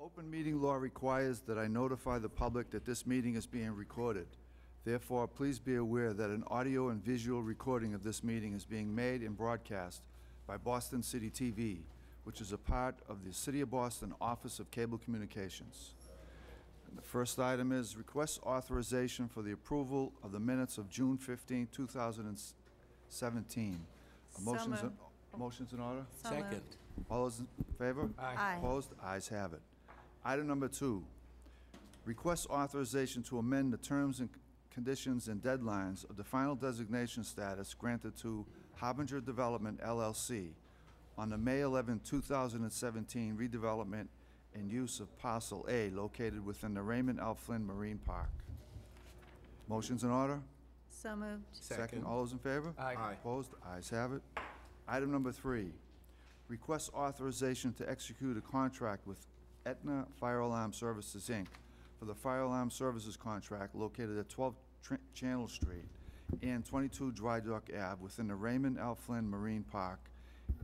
Open meeting law requires that I notify the public that this meeting is being recorded. Therefore, please be aware that an audio and visual recording of this meeting is being made and broadcast by Boston City TV, which is a part of the City of Boston Office of Cable Communications. And the first item is request authorization for the approval of the minutes of June 15, 2017. Motion's in order? Second. All those in favor? Aye. Opposed? Ayes have it. Item number 2, request authorization to amend the terms and conditions and deadlines of the final designation status granted to Harbinger Development, LLC on the May 11, 2017 redevelopment and use of Parcel A located within the Raymond L. Flynn Marine Park. Motion's in order? So moved. Second. All those in favor? Aye. Opposed? Ayes have it. Item number 3, request authorization to execute a contract with Aetna Fire Alarm Services, Inc. for the fire alarm services contract located at 12 Channel Street and 22 Dry Dock Ave within the Raymond L. Flynn Marine Park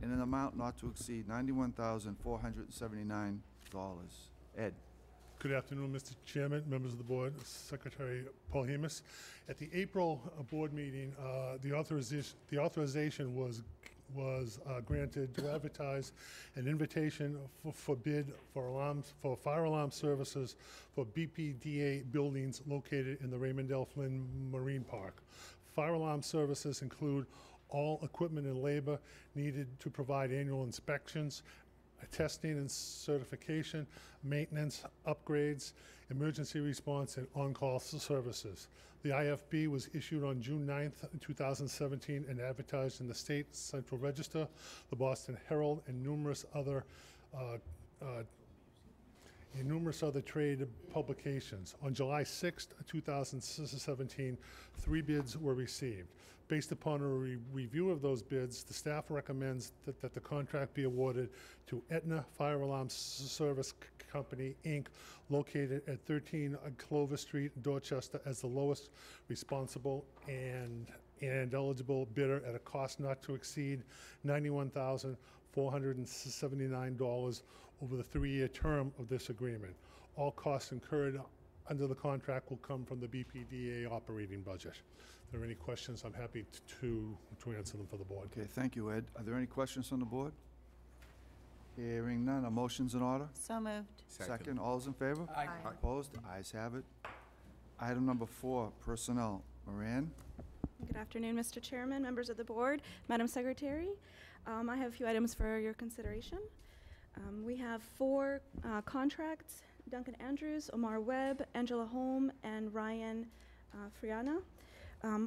in an amount not to exceed $91,479. Ed. Good afternoon, Mr. Chairman, members of the board, Secretary Paul Hemus. At the April board meeting, the authorization was granted to advertise an invitation for bid for fire alarm services for BPDA buildings located in the Raymond L. Flynn Marine Park. Fire alarm services include all equipment and labor needed to provide annual inspections, testing and certification, maintenance, upgrades, emergency response, and on-call services. The IFB was issued on June 9th, 2017 and advertised in the State Central Register, the Boston Herald, and numerous other trade publications. On July 6th, 2017, 3 bids were received. Based upon a review of those bids, the staff recommends that the contract be awarded to Aetna Fire Alarm Service Company, Inc., located at 13 Clover Street, Dorchester, as the lowest responsible and eligible bidder at a cost not to exceed $91,479 over the 3-year term of this agreement. All costs incurred under the contract will come from the BPDA operating budget. If there are any questions, I'm happy to answer them for the board. Okay, thank you, Ed. Are there any questions on the board? Hearing none, a motion's in order? So moved. Second. All those in favor? Aye. Opposed? Ayes have it. Item number 4, personnel. Moran? Good afternoon, Mr. Chairman, members of the board, Madam Secretary. I have a few items for your consideration. We have 4 contracts: Duncan Andrews, Omar Webb, Angela Holm, and Ryan Friana,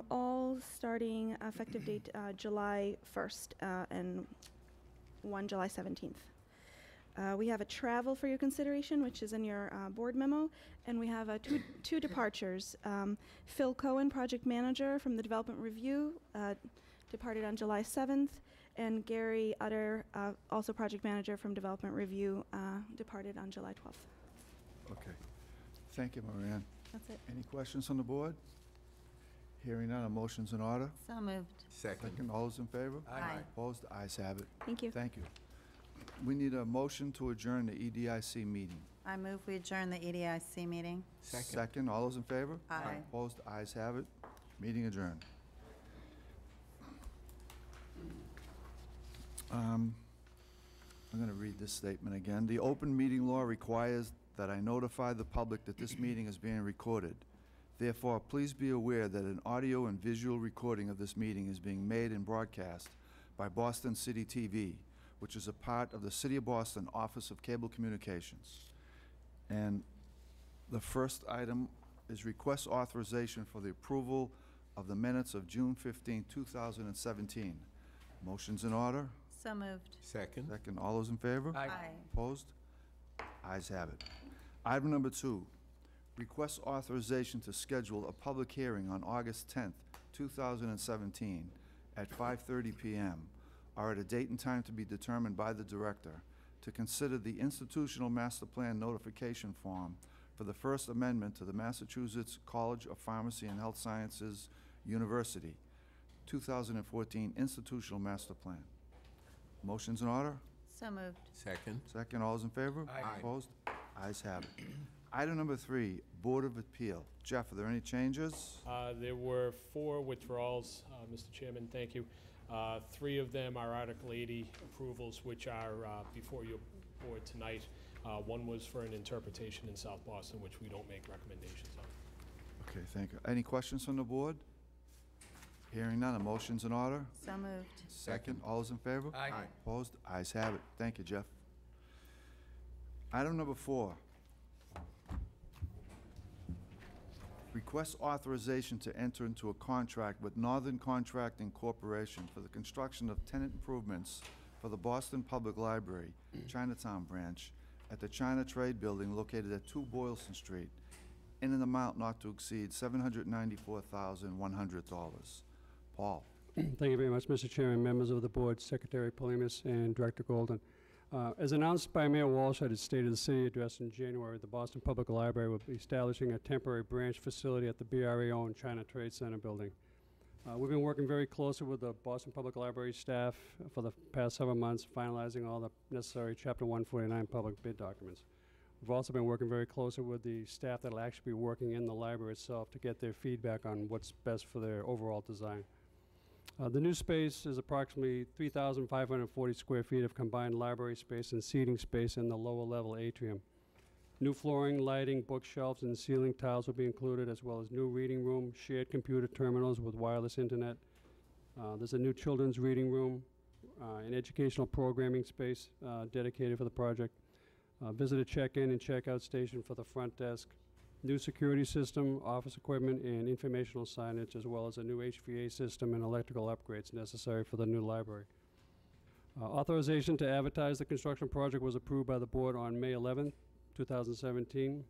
all starting effective date July 1st and one July 17th. We have a travel for your consideration, which is in your board memo, and we have two departures. Phil Cohen, project manager from the Development Review, departed on July 7th, and Gary Utter, also project manager from Development Review, departed on July 12th. Okay. Thank you, Marianne. That's it. Any questions on the board? Hearing none, a motion's in order. So moved. Second. All those in favor? Aye. Opposed? Ayes have it. Thank you. Thank you. We need a motion to adjourn the EDIC meeting. I move we adjourn the EDIC meeting. Second. All those in favor? Aye. Opposed? Ayes have it. Meeting adjourned. I'm going to read this statement again. The open meeting law requires that I notify the public that this meeting is being recorded. Therefore, please be aware that an audio and visual recording of this meeting is being made and broadcast by Boston City TV, which is a part of the City of Boston Office of Cable Communications. And the first item is request authorization for the approval of the minutes of June 15, 2017. Motion's in order. So moved. Second. All those in favor? Aye. Opposed? Ayes have it. Item number 2, request authorization to schedule a public hearing on August 10th, 2017 at 5:30 p.m. or at a date and time to be determined by the director to consider the institutional master plan notification form for the First Amendment to the Massachusetts College of Pharmacy and Health Sciences University 2014 institutional master plan. Motion's in order. So moved. Second. All those in favor? Aye. Opposed? Ayes have it. Item number 3, Board of Appeal. Jeff, are there any changes? There were 4 withdrawals, Mr. Chairman, thank you. 3 of them are Article 80 approvals, which are before your board tonight. One was for an interpretation in South Boston, which we don't make recommendations on. Okay, thank you. Any questions from the board? Hearing none, a motion's in order. So moved. Second, all those in favor? Aye. Opposed? Ayes have it. Thank you, Jeff. Item number 4. Request authorization to enter into a contract with Northern Contracting Corporation for the construction of tenant improvements for the Boston Public Library, Chinatown branch, at the China Trade Building located at 2 Boylston Street, in an amount not to exceed $794,100. Paul? Thank you very much, Mr. Chairman, members of the board, Secretary Polimus, and Director Golden. As announced by Mayor Walsh at his State of the City address in January, the Boston Public Library will be establishing a temporary branch facility at the BRA-owned China Trade Center building. We've been working very closely with the Boston Public Library staff for the past several months, finalizing all the necessary Chapter 149 public bid documents. We've also been working very closely with the staff that will actually be working in the library itself to get their feedback on what's best for their overall design. The new space is approximately 3,540 square feet of combined library space and seating space in the lower level atrium. New flooring, lighting, bookshelves, and ceiling tiles will be included, as well as new reading room, shared computer terminals with wireless internet. There's a new children's reading room, an educational programming space dedicated for the project, visitor check-in and check-out station for the front desk, new security system, office equipment, and informational signage, as well as a new HVA system and electrical upgrades necessary for the new library. Authorization to advertise the construction project was approved by the board on May 11th, 2017.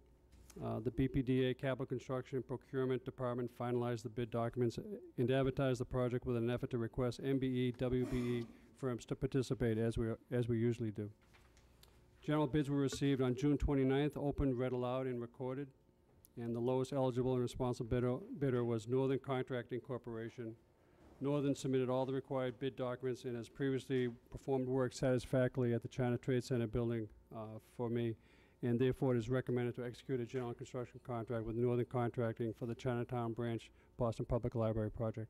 The BPDA Capital Construction Procurement Department finalized the bid documents and advertised the project with an effort to request MBE, WBE firms to participate as we usually do. General bids were received on June 29th, opened, read aloud, and recorded. And the lowest eligible and responsible bidder was Northern Contracting Corporation. Northern submitted all the required bid documents and has previously performed work satisfactorily at the China Trade Center building for me, and therefore it is recommended to execute a general construction contract with Northern Contracting for the Chinatown branch Boston Public Library project.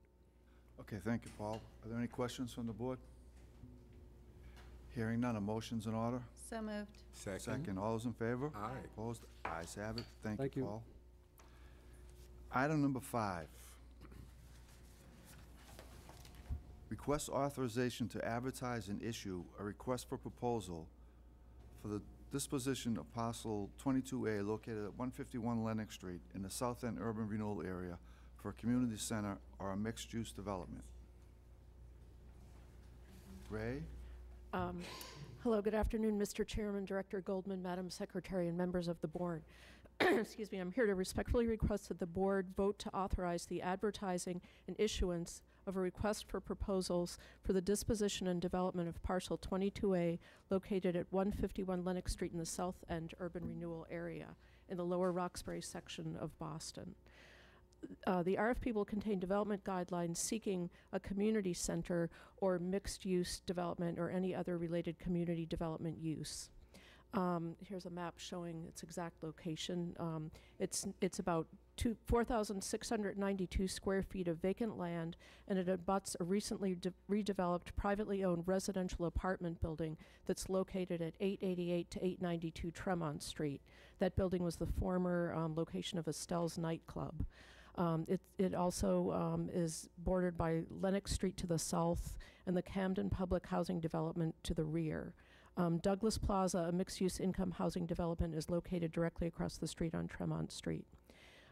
Okay, thank you, Paul. Are there any questions from the board? Hearing none, a motion's in order. So moved. Second, all those in favor? Aye. Opposed? Ayes have it. Thank Thank you, you. Paul. Item number 5. Request authorization to advertise and issue a request for proposal for the disposition of parcel 22A located at 151 Lennox Street in the South End Urban Renewal Area for a community center or a mixed-use development. Ray? Hello, good afternoon, Mr. Chairman, Director Goldman, Madam Secretary, and members of the board. Excuse me, I'm here to respectfully request that the board vote to authorize the advertising and issuance of a request for proposals for the disposition and development of parcel 22A located at 151 Lennox Street in the South End Urban Renewal Area in the Lower Roxbury section of Boston. The RFP will contain development guidelines seeking a community center or mixed-use development or any other related community development use. Here's a map showing its exact location. It's about 4,692 square feet of vacant land, and it abuts a recently redeveloped privately owned residential apartment building that's located at 888 to 892 Tremont Street. That building was the former location of Estelle's nightclub. It also is bordered by Lennox Street to the south and the Camden Public Housing Development to the rear. Douglas Plaza, a mixed-use income housing development, is located directly across the street on Tremont Street.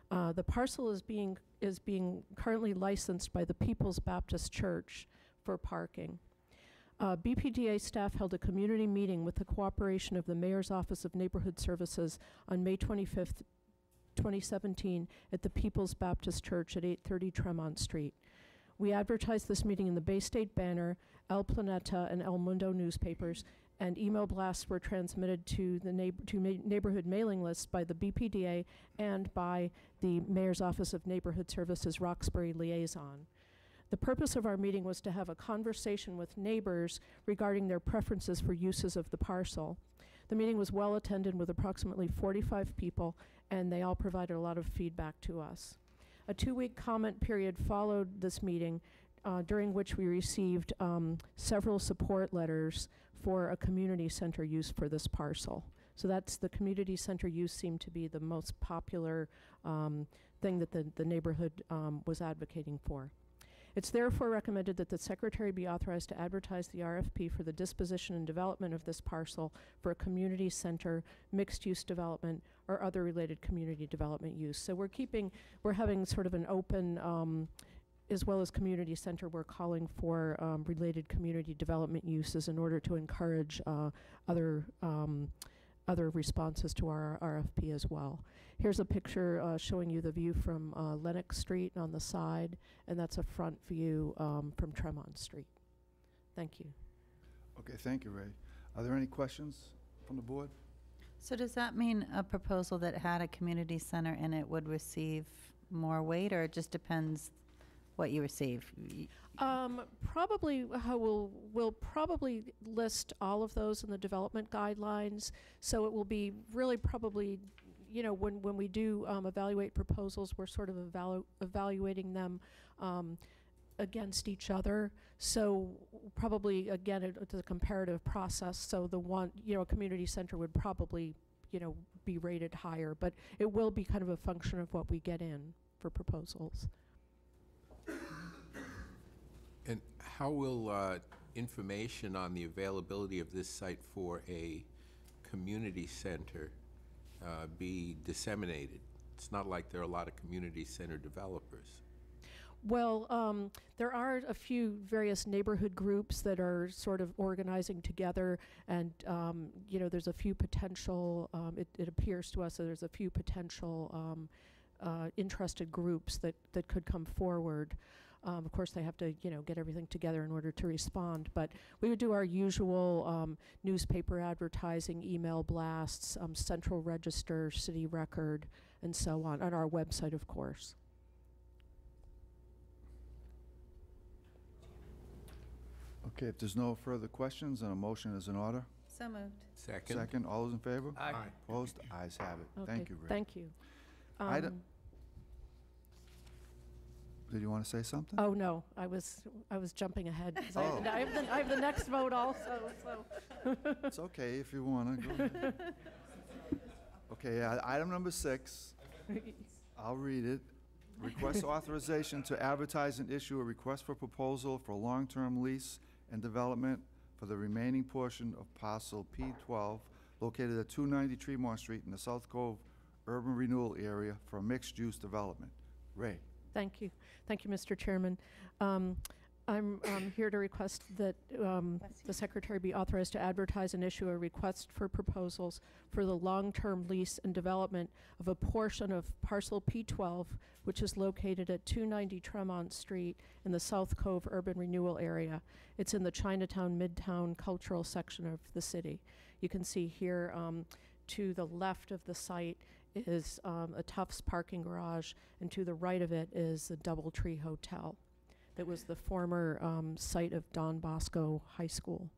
The parcel is being currently licensed by the People's Baptist Church for parking. BPDA staff held a community meeting with the cooperation of the Mayor's Office of Neighborhood Services on May 25th, 2017 at the People's Baptist Church at 830 Tremont Street. We advertised this meeting in the Bay State Banner, El Planeta, and El Mundo newspapers, and email blasts were transmitted to the neighborhood mailing lists by the BPDA and by the Mayor's Office of Neighborhood Services Roxbury Liaison. The purpose of our meeting was to have a conversation with neighbors regarding their preferences for uses of the parcel. The meeting was well attended with approximately 45 people, and they all provided a lot of feedback to us. A 2-week comment period followed this meeting, during which we received several support letters for a community center use for this parcel. So that's the community center use seemed to be the most popular thing that the neighborhood was advocating for. It's therefore recommended that the secretary be authorized to advertise the RFP for the disposition and development of this parcel for a community center, mixed-use development, or other related community development use. So we're having sort of an open, as well as community center, we're calling for related community development uses in order to encourage other responses to our RFP as well. Here's a picture showing you the view from Lenox Street on the side, and that's a front view from Tremont Street. Thank you. Okay, thank you, Ray. Are there any questions from the board? So does that mean a proposal that had a community center in it would receive more weight, or it just depends what you receive? Probably we'll probably list all of those in the development guidelines. So it will be really probably, you know, when we do evaluate proposals, we're sort of evaluating them against each other. So probably, again, it's a comparative process. So the one, you know, a community center would probably, you know, be rated higher, but it will be kind of a function of what we get in for proposals. And how will information on the availability of this site for a community center be disseminated? It's not like there are a lot of community center developers. Well, there are a few various neighborhood groups that are sort of organizing together, and you know, there's a few potential, it appears to us that there's a few potential interested groups that could come forward. Of course, they have to, you know, get everything together in order to respond. But we would do our usual newspaper advertising, email blasts, central register, city record, and so on our website, of course. Okay, if there's no further questions, then a motion is in order. So moved. Second? Second, all those in favor? Aye. Opposed? Ayes have it. Okay, Thank you, Ray. Thank you. Did you want to say something? Oh no, I was jumping ahead. 'Cause Oh. I have the next vote also. So. It's okay if you want to. Go ahead. Okay, item number 6. I'll read it. Request authorization to advertise and issue a request for proposal for long-term lease and development for the remaining portion of parcel P12 located at 290 Tremont Street in the South Cove Urban Renewal Area for a mixed-use development. Ray. Thank you. Thank you, Mr. Chairman. I'm here to request that the secretary be authorized to advertise and issue a request for proposals for the long-term lease and development of a portion of parcel P12, which is located at 290 Tremont Street in the South Cove Urban Renewal Area. It's in the Chinatown Midtown cultural section of the city. You can see here to the left of the site is a Tufts parking garage, and to the right of it is the Doubletree Hotel. That was the former site of Don Bosco High School.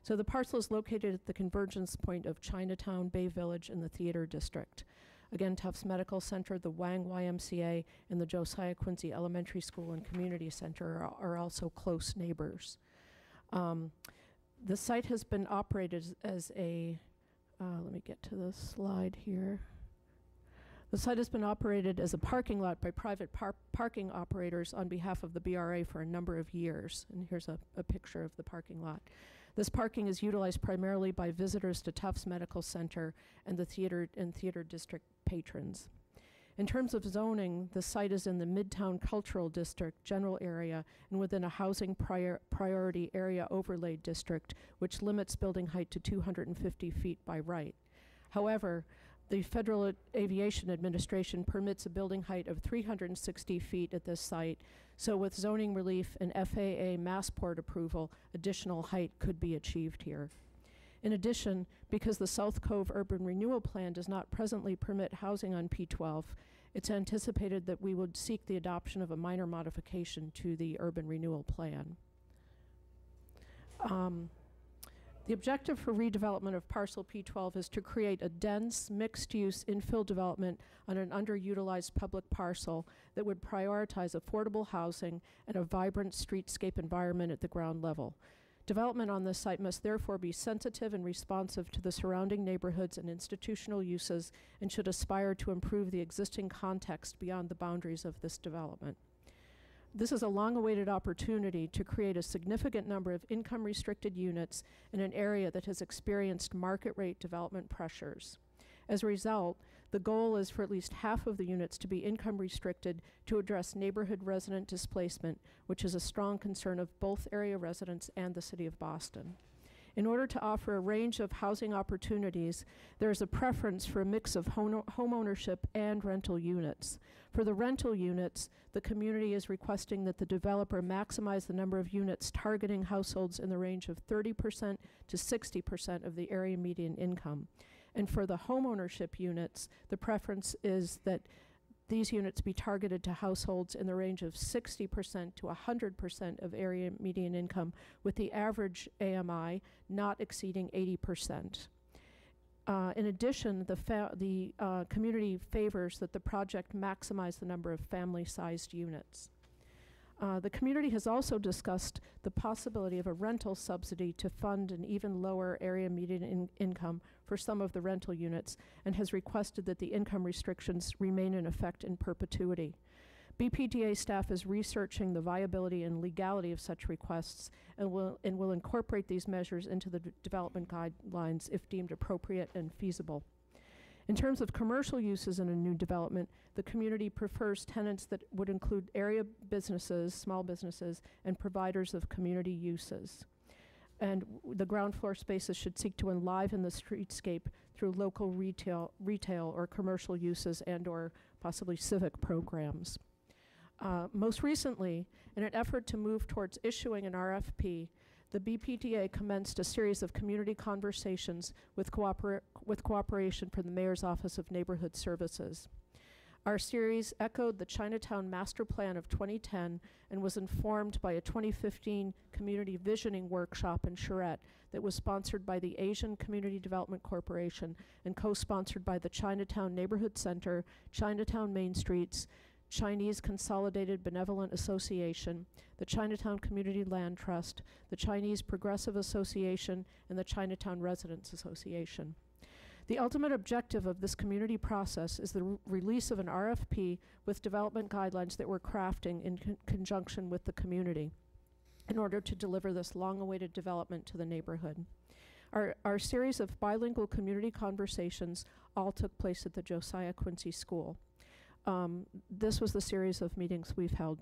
So the parcel is located at the convergence point of Chinatown, Bay Village, and the Theater District. Again, Tufts Medical Center, the Wang YMCA, and the Josiah Quincy Elementary School and Community Center are also close neighbors. The site has been operated as a, let me get to the slide here. The site has been operated as a parking lot by private parking operators on behalf of the BRA for a number of years. And here's a picture of the parking lot. This parking is utilized primarily by visitors to Tufts Medical Center and the theater and theater district patrons. In terms of zoning, the site is in the Midtown Cultural District general area and within a housing priority area overlay district, which limits building height to 250 feet by right. However, the Federal Aviation Administration permits a building height of 360 feet at this site, so with zoning relief and FAA Massport approval, additional height could be achieved here. In addition, because the South Cove Urban Renewal Plan does not presently permit housing on P12, it's anticipated that we would seek the adoption of a minor modification to the Urban Renewal Plan. The objective for redevelopment of parcel P12 is to create a dense, mixed-use infill development on an underutilized public parcel that would prioritize affordable housing and a vibrant streetscape environment at the ground level. Development on this site must therefore be sensitive and responsive to the surrounding neighborhoods and institutional uses and should aspire to improve the existing context beyond the boundaries of this development. This is a long-awaited opportunity to create a significant number of income-restricted units in an area that has experienced market-rate development pressures. As a result, the goal is for at least half of the units to be income-restricted to address neighborhood resident displacement, which is a strong concern of both area residents and the City of Boston. In order to offer a range of housing opportunities, there is a preference for a mix of home ownership and rental units. For the rental units, the community is requesting that the developer maximize the number of units targeting households in the range of 30% to 60% of the area median income. And for the home ownership units, the preference is that these units be targeted to households in the range of 60% to 100% of area median income, with the average AMI not exceeding 80%. In addition, the community favors that the project maximize the number of family-sized units. The community has also discussed the possibility of a rental subsidy to fund an even lower area median income for some of the rental units, and has requested that the income restrictions remain in effect in perpetuity. BPDA staff is researching the viability and legality of such requests and will incorporate these measures into the development guidelines if deemed appropriate and feasible. In terms of commercial uses in a new development, the community prefers tenants that would include area businesses, small businesses, and providers of community uses. And the ground floor spaces should seek to enliven the streetscape through local retail or commercial uses and or possibly civic programs. Most recently, in an effort to move towards issuing an RFP, the BPDA commenced a series of community conversations with cooperation from the Mayor's Office of Neighborhood Services. Our series echoed the Chinatown Master Plan of 2010 and was informed by a 2015 community visioning workshop in Charette that was sponsored by the Asian Community Development Corporation and co-sponsored by the Chinatown Neighborhood Center, Chinatown Main Streets, Chinese Consolidated Benevolent Association, the Chinatown Community Land Trust, the Chinese Progressive Association, and the Chinatown Residents Association. The ultimate objective of this community process is the release of an RFP with development guidelines that we're crafting in conjunction with the community in order to deliver this long-awaited development to the neighborhood. Our series of bilingual community conversations all took place at the Josiah Quincy School. This was the series of meetings we've held.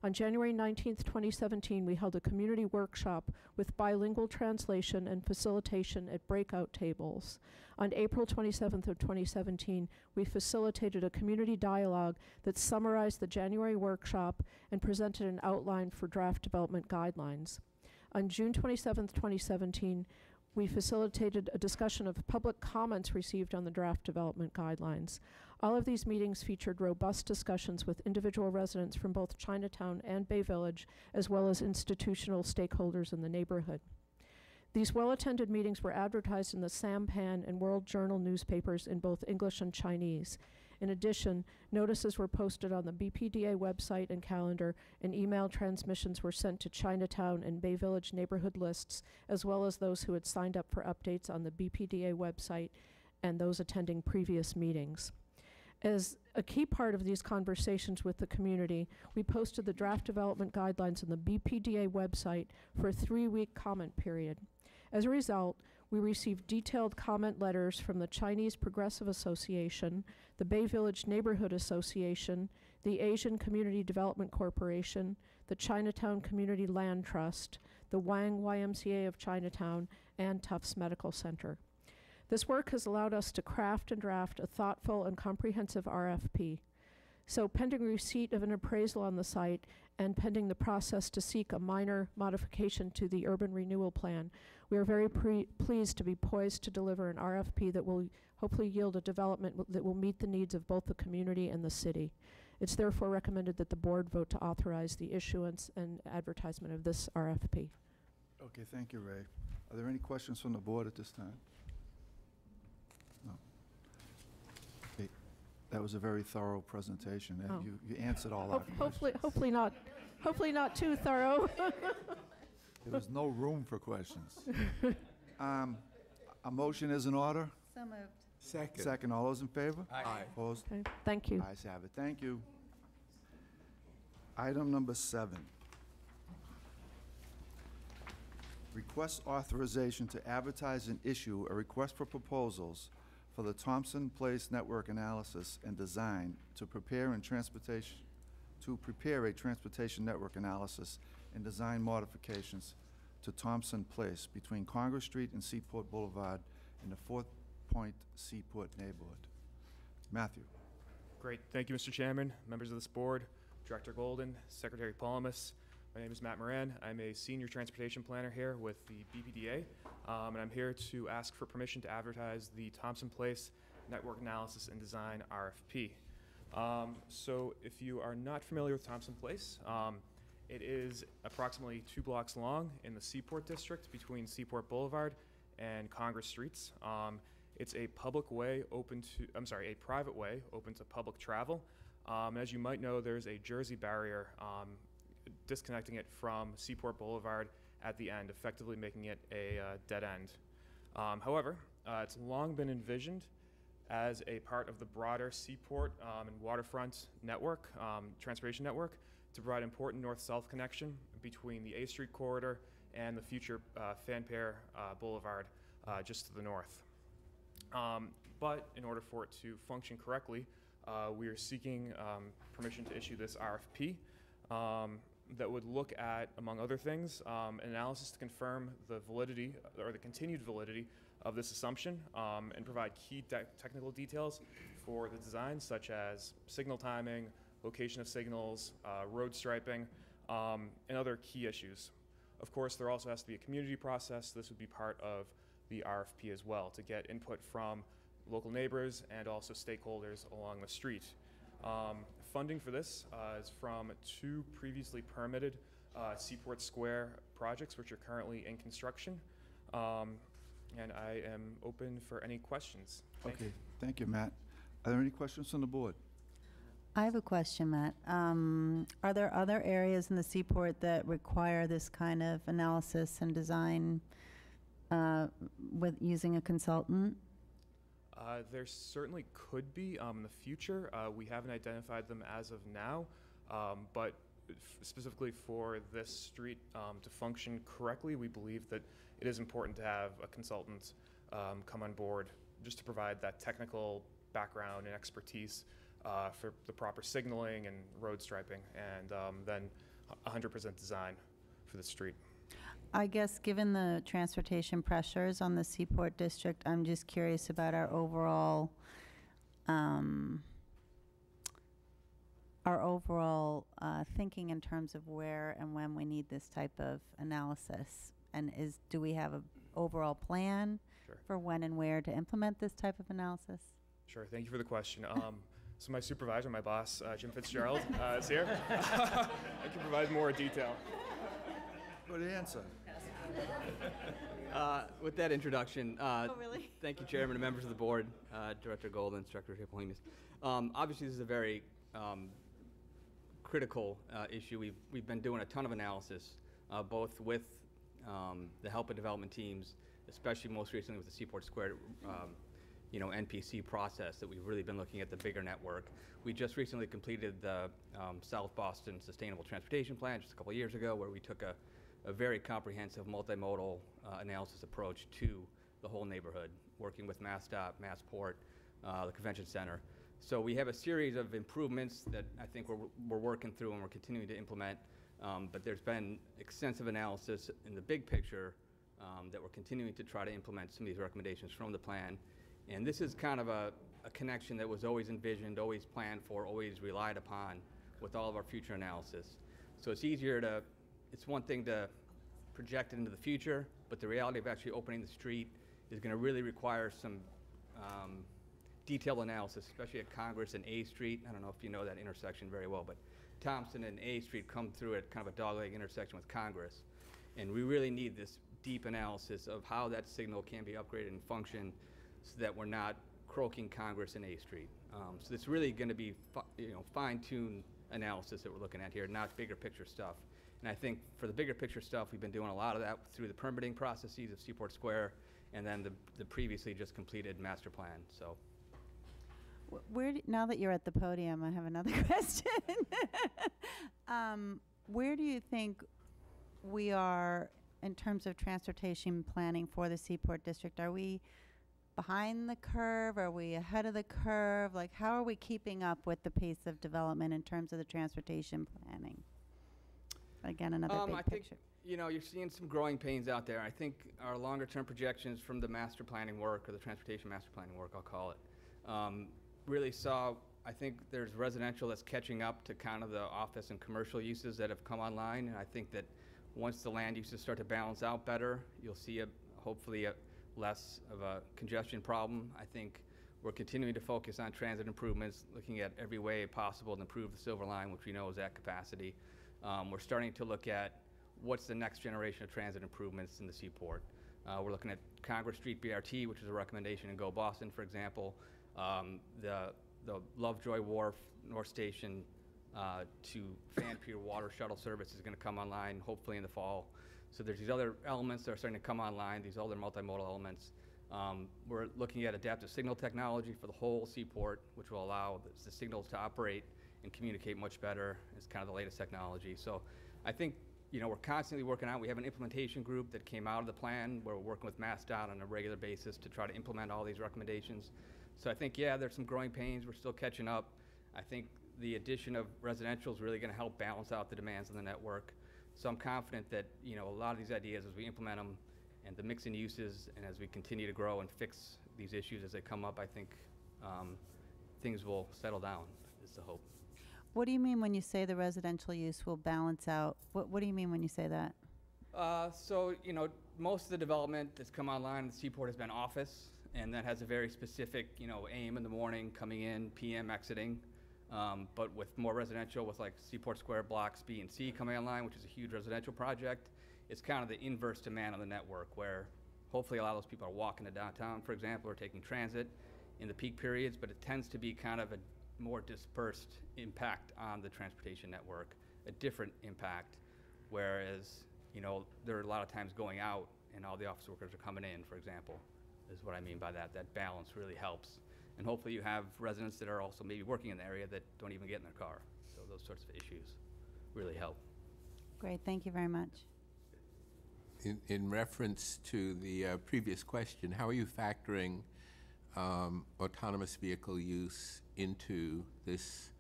On January 19th, 2017, we held a community workshop with bilingual translation and facilitation at breakout tables. On April 27th of 2017, we facilitated a community dialogue that summarized the January workshop and presented an outline for draft development guidelines. On June 27th, 2017, we facilitated a discussion of public comments received on the draft development guidelines. All of these meetings featured robust discussions with individual residents from both Chinatown and Bay Village, as well as institutional stakeholders in the neighborhood. These well-attended meetings were advertised in the Sampan and World Journal newspapers in both English and Chinese. In addition, notices were posted on the BPDA website and calendar, and email transmissions were sent to Chinatown and Bay Village neighborhood lists, as well as those who had signed up for updates on the BPDA website and those attending previous meetings. As a key part of these conversations with the community, we posted the draft development guidelines on the BPDA website for a 3-week comment period. As a result, we received detailed comment letters from the Chinese Progressive Association, the Bay Village Neighborhood Association, the Asian Community Development Corporation, the Chinatown Community Land Trust, the Wang YMCA of Chinatown, and Tufts Medical Center. This work has allowed us to craft and draft a thoughtful and comprehensive RFP. So pending receipt of an appraisal on the site and pending the process to seek a minor modification to the urban renewal plan, we are very pleased to be poised to deliver an RFP that will hopefully yield a development that will meet the needs of both the community and the city. It's therefore recommended that the board vote to authorize the issuance and advertisement of this RFP. Okay, thank you, Ray. Are there any questions from the board at this time? No. Okay. That was a very thorough presentation. Oh. You answered all our questions. Hopefully not too thorough. There was no room for questions. A motion is in order. So moved. Second. Second, all those in favor? Aye. Opposed? Okay, thank you. Ayes have it. Thank you. Item number 7. Request authorization to advertise and issue a request for proposals for the Thompson Place Network Analysis and Design to prepare a transportation network analysis and design modifications to Thompson Place between Congress Street and Seaport Boulevard in the Fort Point Seaport neighborhood. Matthew. Great. Thank you, Mr. Chairman, members of this board, Director Golden, Secretary Paulamus. My name is Matt Moran. I'm a senior transportation planner here with the BPDA, and I'm here to ask for permission to advertise the Thompson Place Network Analysis and Design RFP. So if you are not familiar with Thompson Place, it is approximately 2 blocks long in the Seaport District between Seaport Boulevard and Congress Streets. It's a private way open to public travel. As you might know, there's a Jersey barrier disconnecting it from Seaport Boulevard at the end, effectively making it a dead end. However, it's long been envisioned as a part of the broader Seaport and waterfront network, transportation network, to provide important north-south connection between the A Street corridor and the future Fanpare Boulevard just to the north. But in order for it to function correctly, we are seeking permission to issue this RFP that would look at, among other things, an analysis to confirm the validity or the continued validity of this assumption and provide key technical details for the design, such as signal timing, location of signals, road striping, and other key issues. Of course, there also has to be a community process. This would be part of the RFP as well, to get input from local neighbors and also stakeholders along the street. Funding for this is from 2 previously permitted Seaport Square projects, which are currently in construction. And I am open for any questions. Thank you. Okay, thank you, Matt. Are there any questions from the board? I have a question, Matt. Are there other areas in the Seaport that require this kind of analysis and design with using a consultant? There certainly could be in the future. We haven't identified them as of now, but specifically for this street to function correctly, we believe that it is important to have a consultant come on board just to provide that technical background and expertise for the proper signaling and road striping, and then 100% design for the street. I guess given the transportation pressures on the Seaport District, I'm just curious about our overall thinking in terms of where and when we need this type of analysis. And do we have an overall plan Sure. for when and where to implement this type of analysis? Sure, thank you for the question. So my supervisor, my boss, Jim Fitzgerald, is here. I can provide more detail. Good answer. With that introduction, Really? thank you, Chairman and members of the board, Director Golden, Secretary Paulamus. Obviously, this is a very critical issue. We've been doing a ton of analysis, both with the help of development teams, especially most recently with the Seaport Square NPC process, that we've really been looking at the bigger network. We just recently completed the South Boston Sustainable Transportation Plan just a couple of years ago, where we took a very comprehensive multimodal analysis approach to the whole neighborhood, working with MassDOT, Massport, the Convention Center. So we have a series of improvements that I think we're working through and we're continuing to implement, but there's been extensive analysis in the big picture that we're continuing to try to implement some of these recommendations from the plan. And this is kind of a connection that was always envisioned, always planned for, always relied upon with all of our future analysis. So it's one thing to project it into the future, but the reality of actually opening the street is going to really require some detailed analysis, especially at Congress and A Street. I don't know if you know that intersection very well, but Thompson and A Street come through at kind of a dogleg intersection with Congress. And we really need this deep analysis of how that signal can be upgraded and function so that we're not croaking Congress and A Street. So it's really going to be fine-tuned analysis that we're looking at here, not bigger picture stuff. And I think for the bigger picture stuff, we've been doing a lot of that through the permitting processes of Seaport Square and then the previously just completed master plan. So. Now that you're at the podium, I have another question. Where do you think we are in terms of transportation planning for the Seaport District? Are we behind the curve? Are we ahead of the curve? Like, how are we keeping up with the pace of development in terms of the transportation planning? Again, another big I picture. think, you're seeing some growing pains out there. I think our longer-term projections from the master planning work, or the transportation master planning work, I'll call it, really saw, I think there's residential that's catching up to kind of the office and commercial uses that have come online. And I think that once the land uses start to balance out better, you'll see hopefully less of a congestion problem. I think we're continuing to focus on transit improvements, looking at every way possible to improve the Silver Line, which we know is at capacity. We're starting to look at what's the next generation of transit improvements in the Seaport. We're looking at Congress Street BRT, which is a recommendation in Go Boston, for example. The Lovejoy Wharf, North Station to Fan Pier water shuttle service is going to come online hopefully in the fall. So there's these other elements that are starting to come online, these other multimodal elements. We're looking at adaptive signal technology for the whole Seaport, which will allow the signals to operate and communicate much better. It's kind of the latest technology. So I think we're constantly working on. We have an implementation group that came out of the plan where we're working with MassDOT on a regular basis to try to implement all these recommendations. So I think, yeah, there's some growing pains. We're still catching up. I think the addition of residential is really going to help balance out the demands on the network. So I'm confident that, a lot of these ideas, as we implement them and the mix in uses, and as we continue to grow and fix these issues as they come up, I think things will settle down, is the hope. What do you mean when you say the residential use will balance out? What do you mean when you say that? So, most of the development that's come online in the Seaport has been office, and that has a very specific, AM in the morning, coming in, PM exiting. But with more residential, with like Seaport Square blocks B and C coming online, which is a huge residential project, it's kind of the inverse demand on the network, where hopefully a lot of those people are walking to downtown, for example, or taking transit in the peak periods, but it tends to be kind of a more dispersed impact on the transportation network, a different impact, whereas, there are a lot of times going out and all the office workers are coming in, for example, is what I mean by that. That balance really helps. And hopefully you have residents that are also maybe working in the area that don't even get in their car. So those sorts of issues really help. Great, thank you very much. In reference to the previous question, how are you factoring autonomous vehicle use into this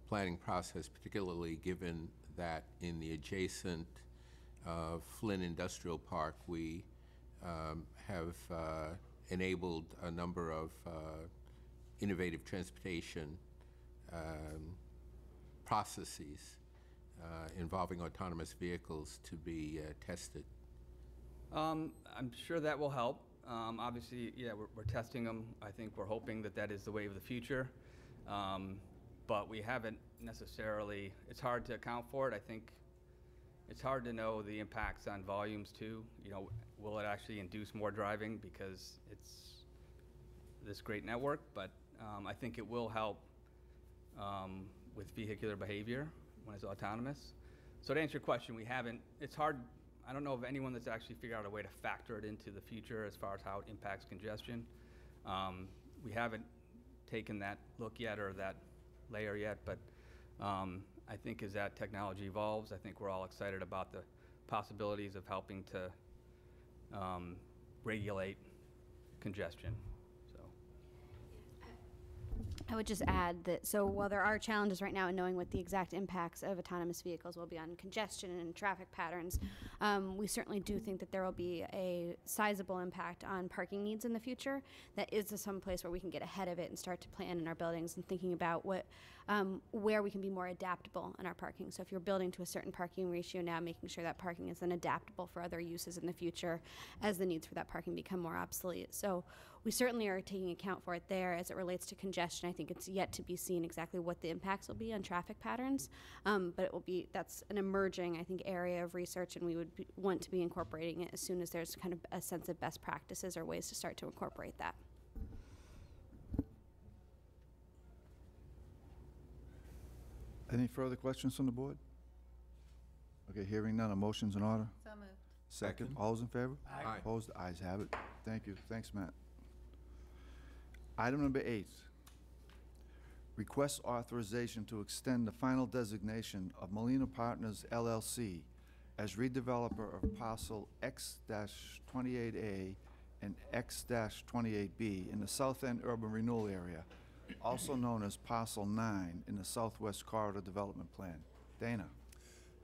planning process, particularly given that in the adjacent Flynn Industrial Park, we have enabled a number of innovative transportation processes involving autonomous vehicles to be tested? I'm sure that will help. Obviously, yeah, we're testing them. I think we're hoping that is the way of the future. But we haven't necessarily, it's hard to account for it. I think it's hard to know the impacts on volumes too. Will it actually induce more driving because it's this great network? But I think it will help with vehicular behavior when it's autonomous. So to answer your question, it's hard. I don't know of anyone that's actually figured out a way to factor it into the future as far as how it impacts congestion. We haven't taken that look yet or that layer yet, but I think as that technology evolves, I think we're all excited about the possibilities of helping to regulate congestion. I would just add that, so while there are challenges right now in knowing what the exact impacts of autonomous vehicles will be on congestion and traffic patterns, we certainly do think that there will be a sizable impact on parking needs in the future. That is some place where we can get ahead of it and start to plan in our buildings and thinking about where we can be more adaptable in our parking. So if you're building to a certain parking ratio now, making sure that parking is then adaptable for other uses in the future as the needs for that parking become more obsolete. So we certainly are taking account for it there as it relates to congestion. I think it's yet to be seen exactly what the impacts will be on traffic patterns, but it will be, that's an emerging, I think, area of research, and we would want to be incorporating it as soon as there's kind of a sense of best practices or ways to start to incorporate that. Any further questions from the board? Okay, hearing none, a motion's in order. So moved. Second, all those in favor? Aye. Opposed? The ayes have it. Thank you. Thanks, Matt. Item number 8, request authorization to extend the final designation of Molina Partners LLC as redeveloper of parcel X-28A and X-28B in the South End Urban Renewal Area, also known as Parcel 9 in the Southwest Corridor Development Plan. Dana.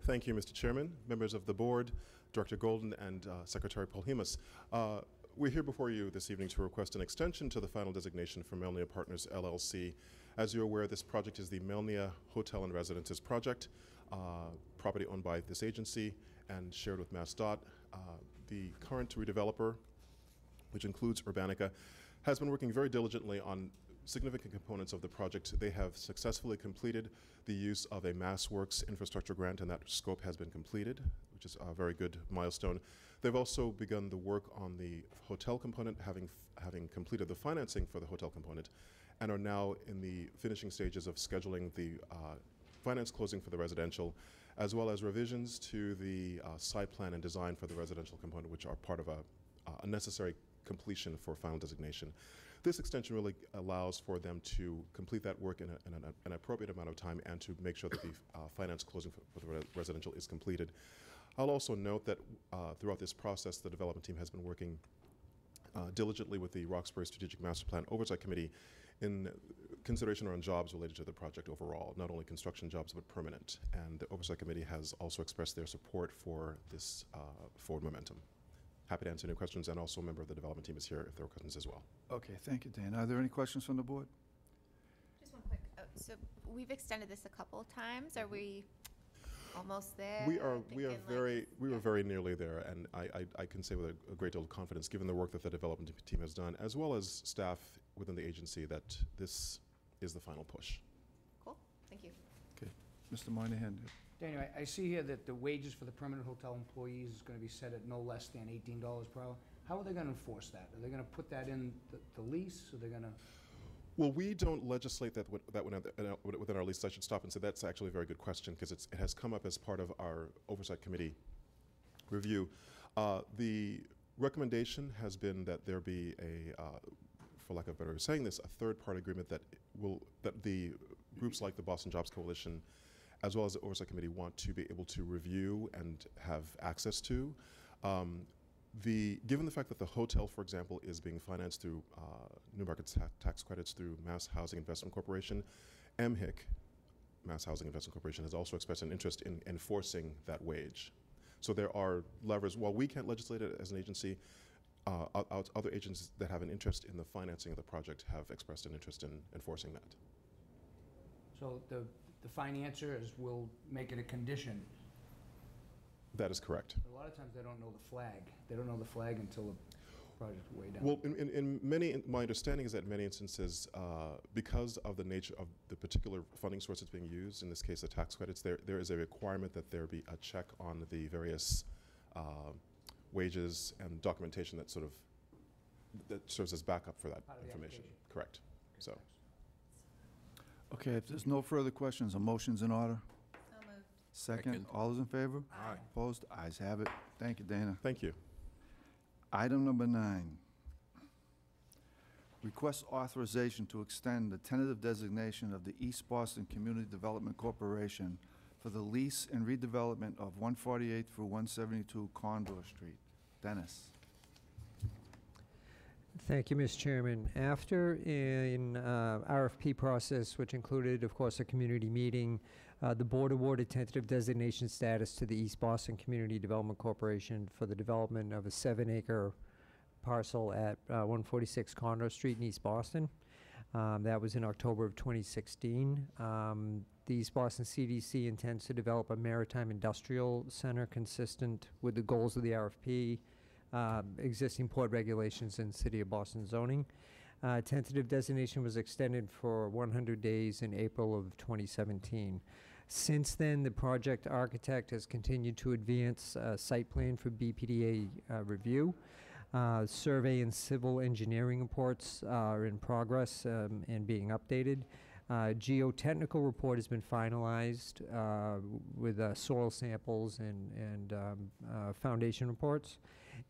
Thank you, Mr. Chairman, members of the board, Director Golden, and Secretary Polhemus. We're here before you this evening to request an extension to the final designation for Melnia Partners LLC. As you're aware, this project is the Melnia Hotel and Residences project, property owned by this agency and shared with MassDOT. The current redeveloper, which includes Urbanica, has been working very diligently on significant components of the project. They have successfully completed the use of a MassWorks infrastructure grant, and that scope has been completed, which is a very good milestone. They've also begun the work on the hotel component, having completed the financing for the hotel component, and are now in the finishing stages of scheduling the finance closing for the residential, as well as revisions to the site plan and design for the residential component, which are part of a necessary completion for final designation. This extension really allows for them to complete that work in an appropriate amount of time and to make sure that the finance closing for the residential is completed. I'll also note that throughout this process, the development team has been working diligently with the Roxbury Strategic Master Plan Oversight Committee in consideration around jobs related to the project overall, not only construction jobs, but permanent. And the Oversight Committee has also expressed their support for this forward momentum. Happy to answer any questions, and also a member of the development team is here if there are questions as well. Okay, thank you, Dana. Are there any questions from the board? Just one quick, so we've extended this a couple of times. Are we almost there? We were very nearly there, and I can say with a great deal of confidence, given the work that the development team has done, as well as staff within the agency, that this is the final push. Cool, thank you. Okay, Mr. Moynihan. Daniel, I see here that the wages for the permanent hotel employees is going to be set at no less than $18 per hour. How are they going to enforce that? Are they going to put that in the lease? Are they going to? Well, we don't legislate that within our lease. I should stop and say that's actually a very good question, because it has come up as part of our Oversight Committee review. The recommendation has been that there be a, for lack of a better way of saying this, a third-party agreement that the groups like the Boston Jobs Coalition, as well as the Oversight Committee, want to be able to review and have access to. Given the fact that the hotel, for example, is being financed through New Market tax credits through Mass Housing Investment Corporation, MHIC, Mass Housing Investment Corporation, has also expressed an interest in enforcing that wage. So there are levers. While we can't legislate it as an agency, other agencies that have an interest in the financing of the project have expressed an interest in enforcing that. So the financiers will make it a condition. That is correct. But a lot of times they don't know the flag. They don't know the flag until the project's way down. Well, my understanding is that in many instances, because of the nature of the particular funding source that's being used, in this case the tax credits, there is a requirement that there be a check on the various wages and documentation that serves as backup for that information. Correct. Okay, so. thanks. Okay, if there's no further questions, a motion's in order. So moved. Second. All those in favor? Aye. Opposed? Ayes have it. Thank you, Dana. Thank you. Item number 9, request authorization to extend the tentative designation of the East Boston Community Development Corporation for the lease and redevelopment of 148 through 172 Condor Street. Dennis. Thank you, Mr. Chairman. After an RFP process, which included, of course, a community meeting, the board awarded tentative designation status to the East Boston Community Development Corporation for the development of a 7-acre parcel at 146 Condor Street in East Boston. That was in October of 2016. The East Boston CDC intends to develop a maritime industrial center consistent with the goals of the RFP. existing port regulations in City of Boston zoning. Tentative designation was extended for 100 days in April of 2017. Since then, the project architect has continued to advance a site plan for BPDA review. Survey and civil engineering reports are in progress and being updated. Geotechnical report has been finalized with soil samples and foundation reports.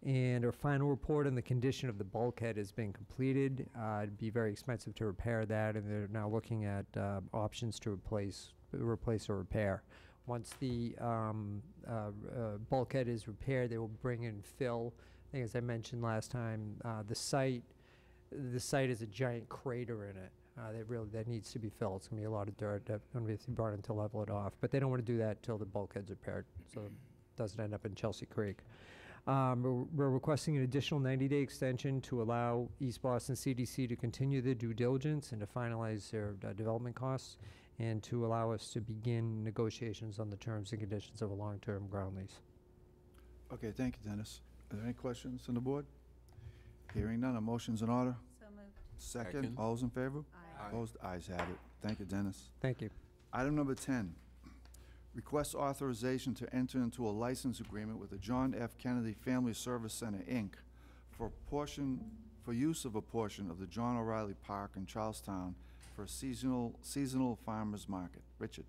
And our final report on the condition of the bulkhead has been completed. It'd be very expensive to repair that, and they're now looking at options to replace or repair. Once the bulkhead is repaired, they will bring in fill. I think, as I mentioned last time, the site is a giant crater in it. That needs to be filled. It's going to be a lot of dirt that's going to be brought in to level it off. But they don't want to do that until the bulkhead's repaired, so it doesn't end up in Chelsea Creek. We're requesting an additional 90-day extension to allow East Boston CDC to continue their due diligence and to finalize their development costs, and to allow us to begin negotiations on the terms and conditions of a long-term ground lease. Okay, thank you, Dennis. Are there any questions on the board? Hearing none, a motion's in order. So moved. Second, all those in favor? Aye. Opposed? Ayes have it. Thank you, Dennis. Thank you. Item number 10, request authorization to enter into a license agreement with the John F. Kennedy Family Service Center, Inc. for use of a portion of the John O'Reilly Park in Charlestown for a seasonal farmers market. Richard.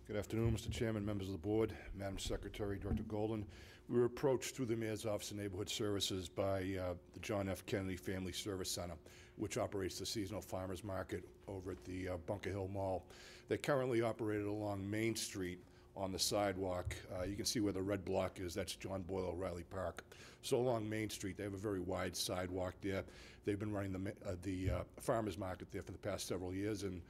Good afternoon, Mr. Chairman, members of the board, Madam Secretary, Director Golden. We were approached through the Mayor's Office of Neighborhood Services by the John F. Kennedy Family Service Center, which operates the seasonal farmers market over at the Bunker Hill Mall. They currently operate it along Main Street on the sidewalk. You can see where the red block is. That's John Boyle O'Reilly Park. So along Main Street, they have a very wide sidewalk there. They've been running the farmers market there for the past several years, and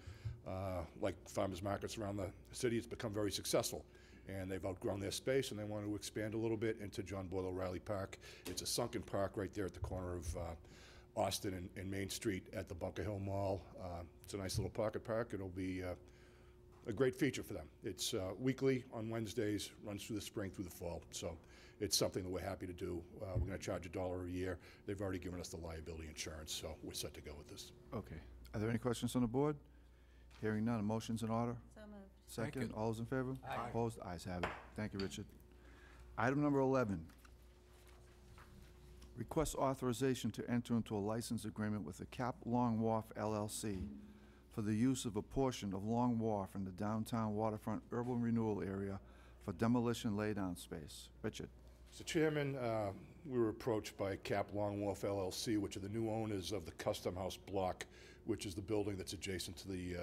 like farmers markets around the city, it's become very successful. And they've outgrown their space, and they want to expand a little bit into John Boyle O'Reilly Park. It's a sunken park right there at the corner of Austin and Main Street at the Bunker Hill Mall. It's a nice little pocket park. It'll be a great feature for them. It's weekly on Wednesdays, runs through the spring, through the fall. So it's something that we're happy to do. We're going to charge $1 a year. They've already given us the liability insurance, so we're set to go with this. Okay. Are there any questions on the board? Hearing none, a motion's in order. So moved. Second, all those in favor? Aye. Opposed? Ayes have it. Thank you, Richard. Item number 11, request authorization to enter into a license agreement with the Cap Long Wharf LLC for the use of a portion of Long Wharf in the downtown waterfront urban renewal area for demolition laydown space. Richard. Mr. Chairman, we were approached by Cap Long Wharf LLC, which are the new owners of the Custom House block, which is the building that's adjacent to the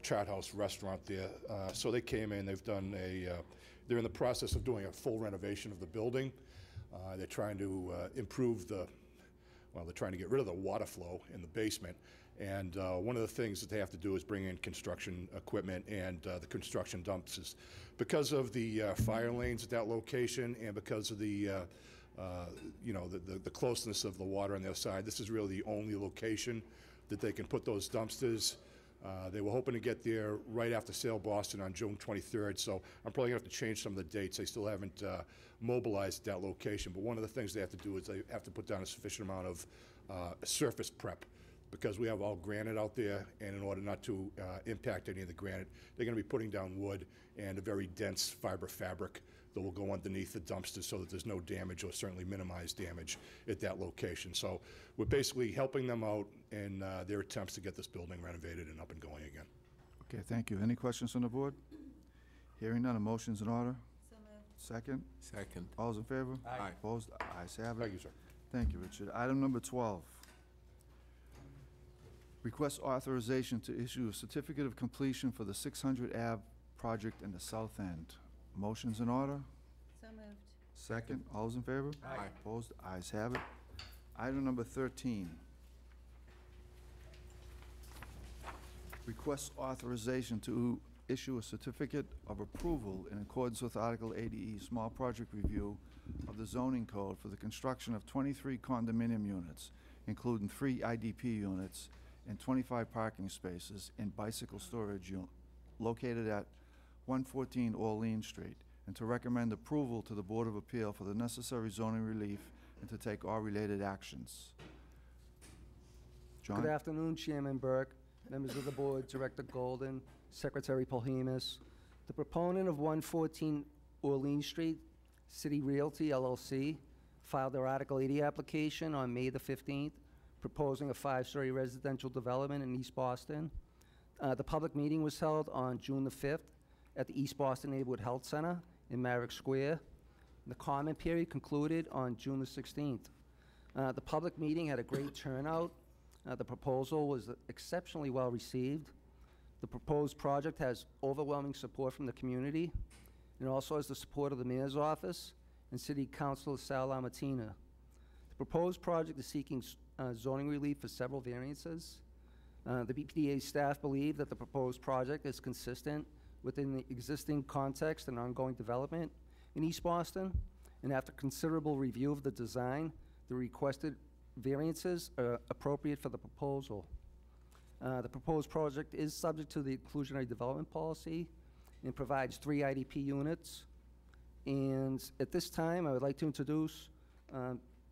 Chart House restaurant there. So they came in, they're in the process of doing a full renovation of the building. They're trying to they're trying to get rid of the water flow in the basement. And one of the things that they have to do is bring in construction equipment and the construction dumps. Because of the fire lanes at that location and because of the closeness of the water on their side, this is really the only location that they can put those dumpsters. They were hoping to get there right after Sail Boston on June 23rd, so I'm probably going to have to change some of the dates. They still haven't mobilized that location, but one of the things they have to do is they have to put down a sufficient amount of surface prep, because we have all granite out there, and in order not to impact any of the granite, they're going to be putting down wood and a very dense fiber fabric that will go underneath the dumpsters so that there's no damage, or certainly minimize damage at that location. So we're basically helping them out in their attempts to get this building renovated and up and going again. Okay, thank you. Any questions on the board? Hearing none, a motion's in order. So moved. Second, Second. all those in favor? Aye. Opposed? Ayes have it. Thank you, sir. Thank you, Richard. Item number 12, request authorization to issue a certificate of completion for the 600 Ave project in the south end. Motion's in order. So moved. Second, all those in favor? Aye. Opposed? Ayes have it. Item number 13, request authorization to issue a certificate of approval in accordance with Article 80E, small project review of the zoning code for the construction of 23 condominium units, including 3 IDP units and 25 parking spaces and bicycle storage located at 114 Orleans Street, and to recommend approval to the Board of Appeal for the necessary zoning relief and to take all related actions. John? Good afternoon, Chairman Burke, members of the board, Director Golden, Secretary Polhemus. The proponent of 114 Orleans Street, City Realty LLC, filed their Article 80 application on May the 15th, proposing a 5-story residential development in East Boston. The public meeting was held on June the 5th at the East Boston Neighborhood Health Center in Merrick Square. The comment period concluded on June the 16th. The public meeting had a great turnout. The proposal was exceptionally well received. The proposed project has overwhelming support from the community. It also has the support of the Mayor's Office and City Councilor Sal Lamartina. The proposed project is seeking zoning relief for several variances. The BPDA staff believe that the proposed project is consistent within the existing context and ongoing development in East Boston, and after considerable review of the design, the requested variances are appropriate for the proposal. The proposed project is subject to the inclusionary development policy and provides 3 IDP units. And at this time, I would like to introduce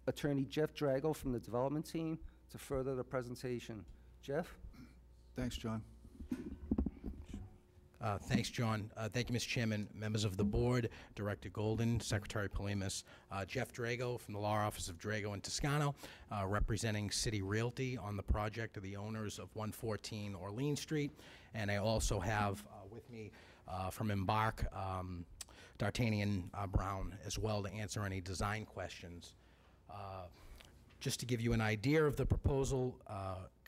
Attorney Jeff Drago from the development team to further the presentation. Jeff? Thanks, John. Thanks, John. Thank you, Mr. Chairman, members of the board, Director Golden, Secretary Polhemus. Jeff Drago from the Law Office of Drago and Toscano, representing City Realty on the project of the owners of 114 Orleans Street. And I also have with me from Embark, D'Artagnan Brown as well to answer any design questions. Just to give you an idea of the proposal,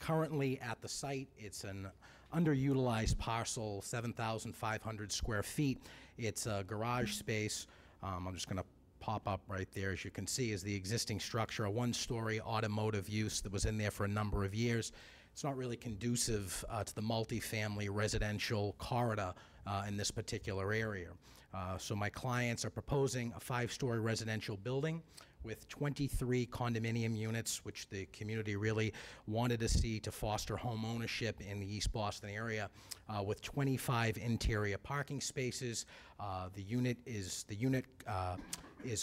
currently at the site, it's an underutilized parcel, 7,500 square feet. It's a garage space. I'm just going to pop up right there. As you can see, is the existing structure, a 1-story automotive use that was in there for a number of years. It's not really conducive to the multifamily residential corridor in this particular area. So my clients are proposing a 5-story residential building with 23 condominium units, which the community really wanted to see to foster home ownership in the East Boston area, with 25 interior parking spaces. The unit is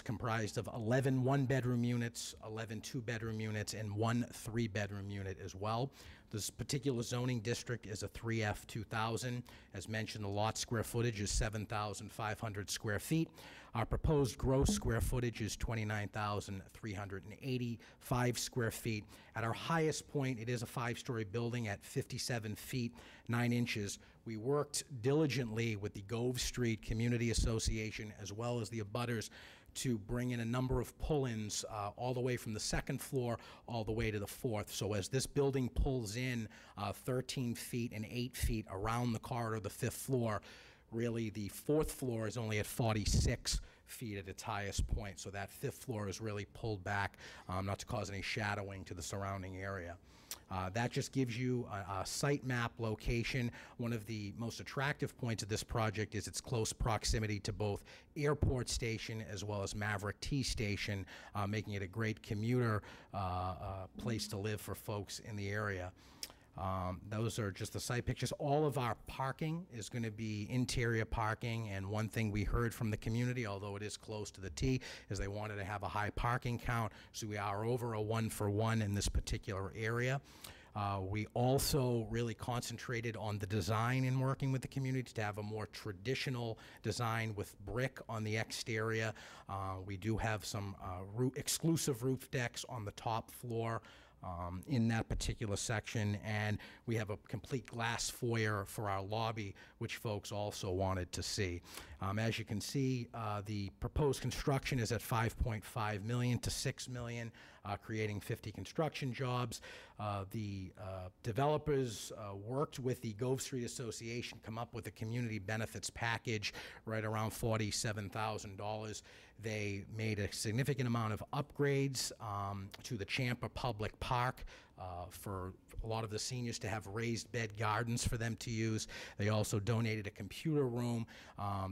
comprised of 11 one-bedroom units, 11 two-bedroom units, and 1 3-bedroom unit as well. This particular zoning district is a 3F 2000. As mentioned, the lot square footage is 7,500 square feet. Our proposed gross square footage is 29,385 square feet. At our highest point, it is a 5-story building at 57 feet, 9 inches. We worked diligently with the Gove Street Community Association as well as the abutters to bring in a number of pull-ins all the way from the 2nd floor all the way to the 4th. So as this building pulls in 13 feet and 8 feet around the corridor of the 5th floor, really the 4th floor is only at 46 feet at its highest point. So that 5th floor is really pulled back not to cause any shadowing to the surrounding area. That just gives you a site map location. One of the most attractive points of this project is its close proximity to both Airport Station as well as Maverick T Station, making it a great commuter place to live for folks in the area. Those are just the site pictures. All of our parking is going to be interior parking, and one thing we heard from the community, although it is close to the T, is they wanted to have a high parking count, so we are over a 1-for-1 in this particular area. We also really concentrated on the design in working with the community to have a more traditional design with brick on the exterior. We do have some exclusive roof decks on the top floor in that particular section, and we have a complete glass foyer for our lobby, which folks also wanted to see. As you can see, the proposed construction is at $5.5 million to $6 million, creating 50 construction jobs. The developers worked with the Gove Street Association, come up with a community benefits package right around $47,000. They made a significant amount of upgrades to the Champa Public Park for a lot of the seniors to have raised bed gardens for them to use. They also donated a computer room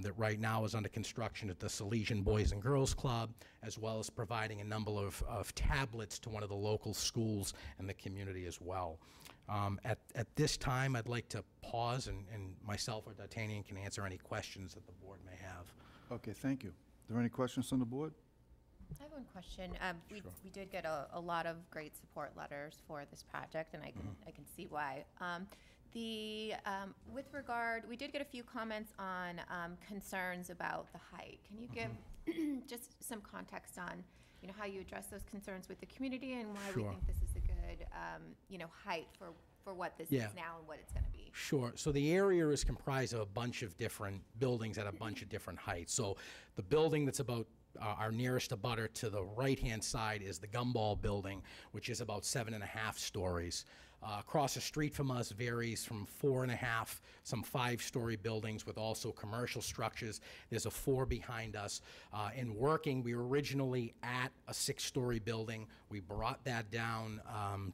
that right now is under construction at the Salesian Boys and Girls Club, as well as providing a number of tablets to one of the local schools and the community as well. At this time, I'd like to pause, and myself or D'Artagnan can answer any questions that the board may have. Okay, thank you. Are there any questions on the board? I have one question. Sure. We did get a lot of great support letters for this project, and I can see why. With regard, we did get a few comments on concerns about the height. Can you give just some context on, how you address those concerns with the community and why we Sure. think this is a good, height for what this Yeah. is now and what it's going to be? Sure. So the area is comprised of a bunch of different buildings at a bunch of different heights. So the building that's about our nearest abutter to the right-hand side is the Gumball Building, which is about 7.5 stories. Across the street from us varies from 4.5, some 5-story buildings with also commercial structures. There's a 4 behind us. In working, we were originally at a 6-story building. We brought that down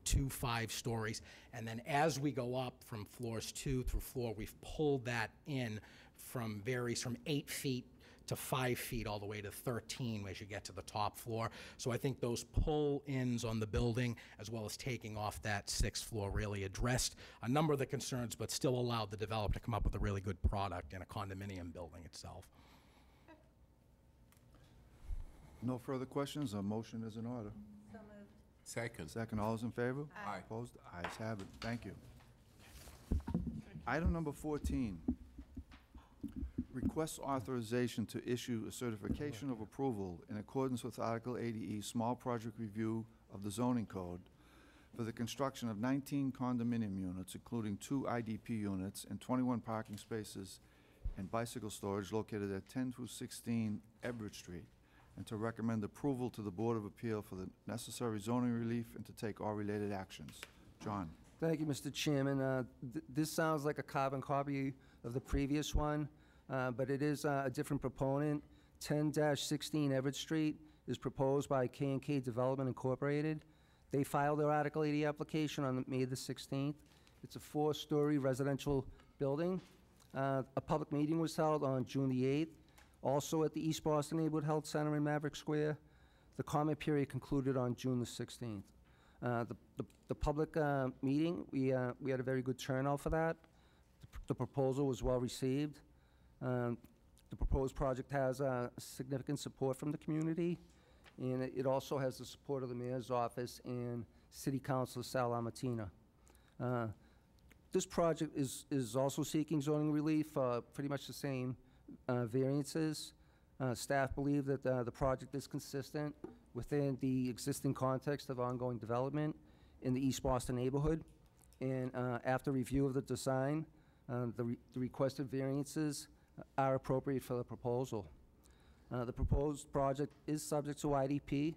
to 5 stories. And then as we go up from floors 2 through 4, we've pulled that in varies from 8 feet to 5 feet all the way to 13 as you get to the top floor. So I think those pull-ins on the building, as well as taking off that 6th floor, really addressed a number of the concerns, but still allowed the developer to come up with a really good product in a condominium building itself. No further questions, a motion is in order. So moved. Second. Second, all those in favor? Aye. Opposed? Ayes have it. Thank you. Item number 14, request authorization to issue a certification of approval in accordance with Article 80E, Small Project Review of the Zoning Code, for the construction of 19 condominium units, including 2 IDP units and 21 parking spaces and bicycle storage located at 10 through 16 Everett Street, and to recommend approval to the Board of Appeal for the necessary zoning relief and to take all related actions. John. Thank you, Mr. Chairman. This sounds like a carbon copy of the previous one, but it is a different proponent. 10-16 Everett Street is proposed by K&K Development Incorporated. They filed their Article 80 application on May the 16th. It's a 4-story residential building. A public meeting was held on June the 8th, also at the East Boston Neighborhood Health Center in Maverick Square. The comment period concluded on June the 16th. The public meeting, we had a very good turnout for that. The proposal was well received. The proposed project has significant support from the community, and it also has the support of the mayor's office and City Councilor Sal Amatina. This project is also seeking zoning relief, pretty much the same variances. Staff believe that the project is consistent within the existing context of ongoing development in the East Boston neighborhood. And after review of the design, the requested variances are appropriate for the proposal. The proposed project is subject to IDP.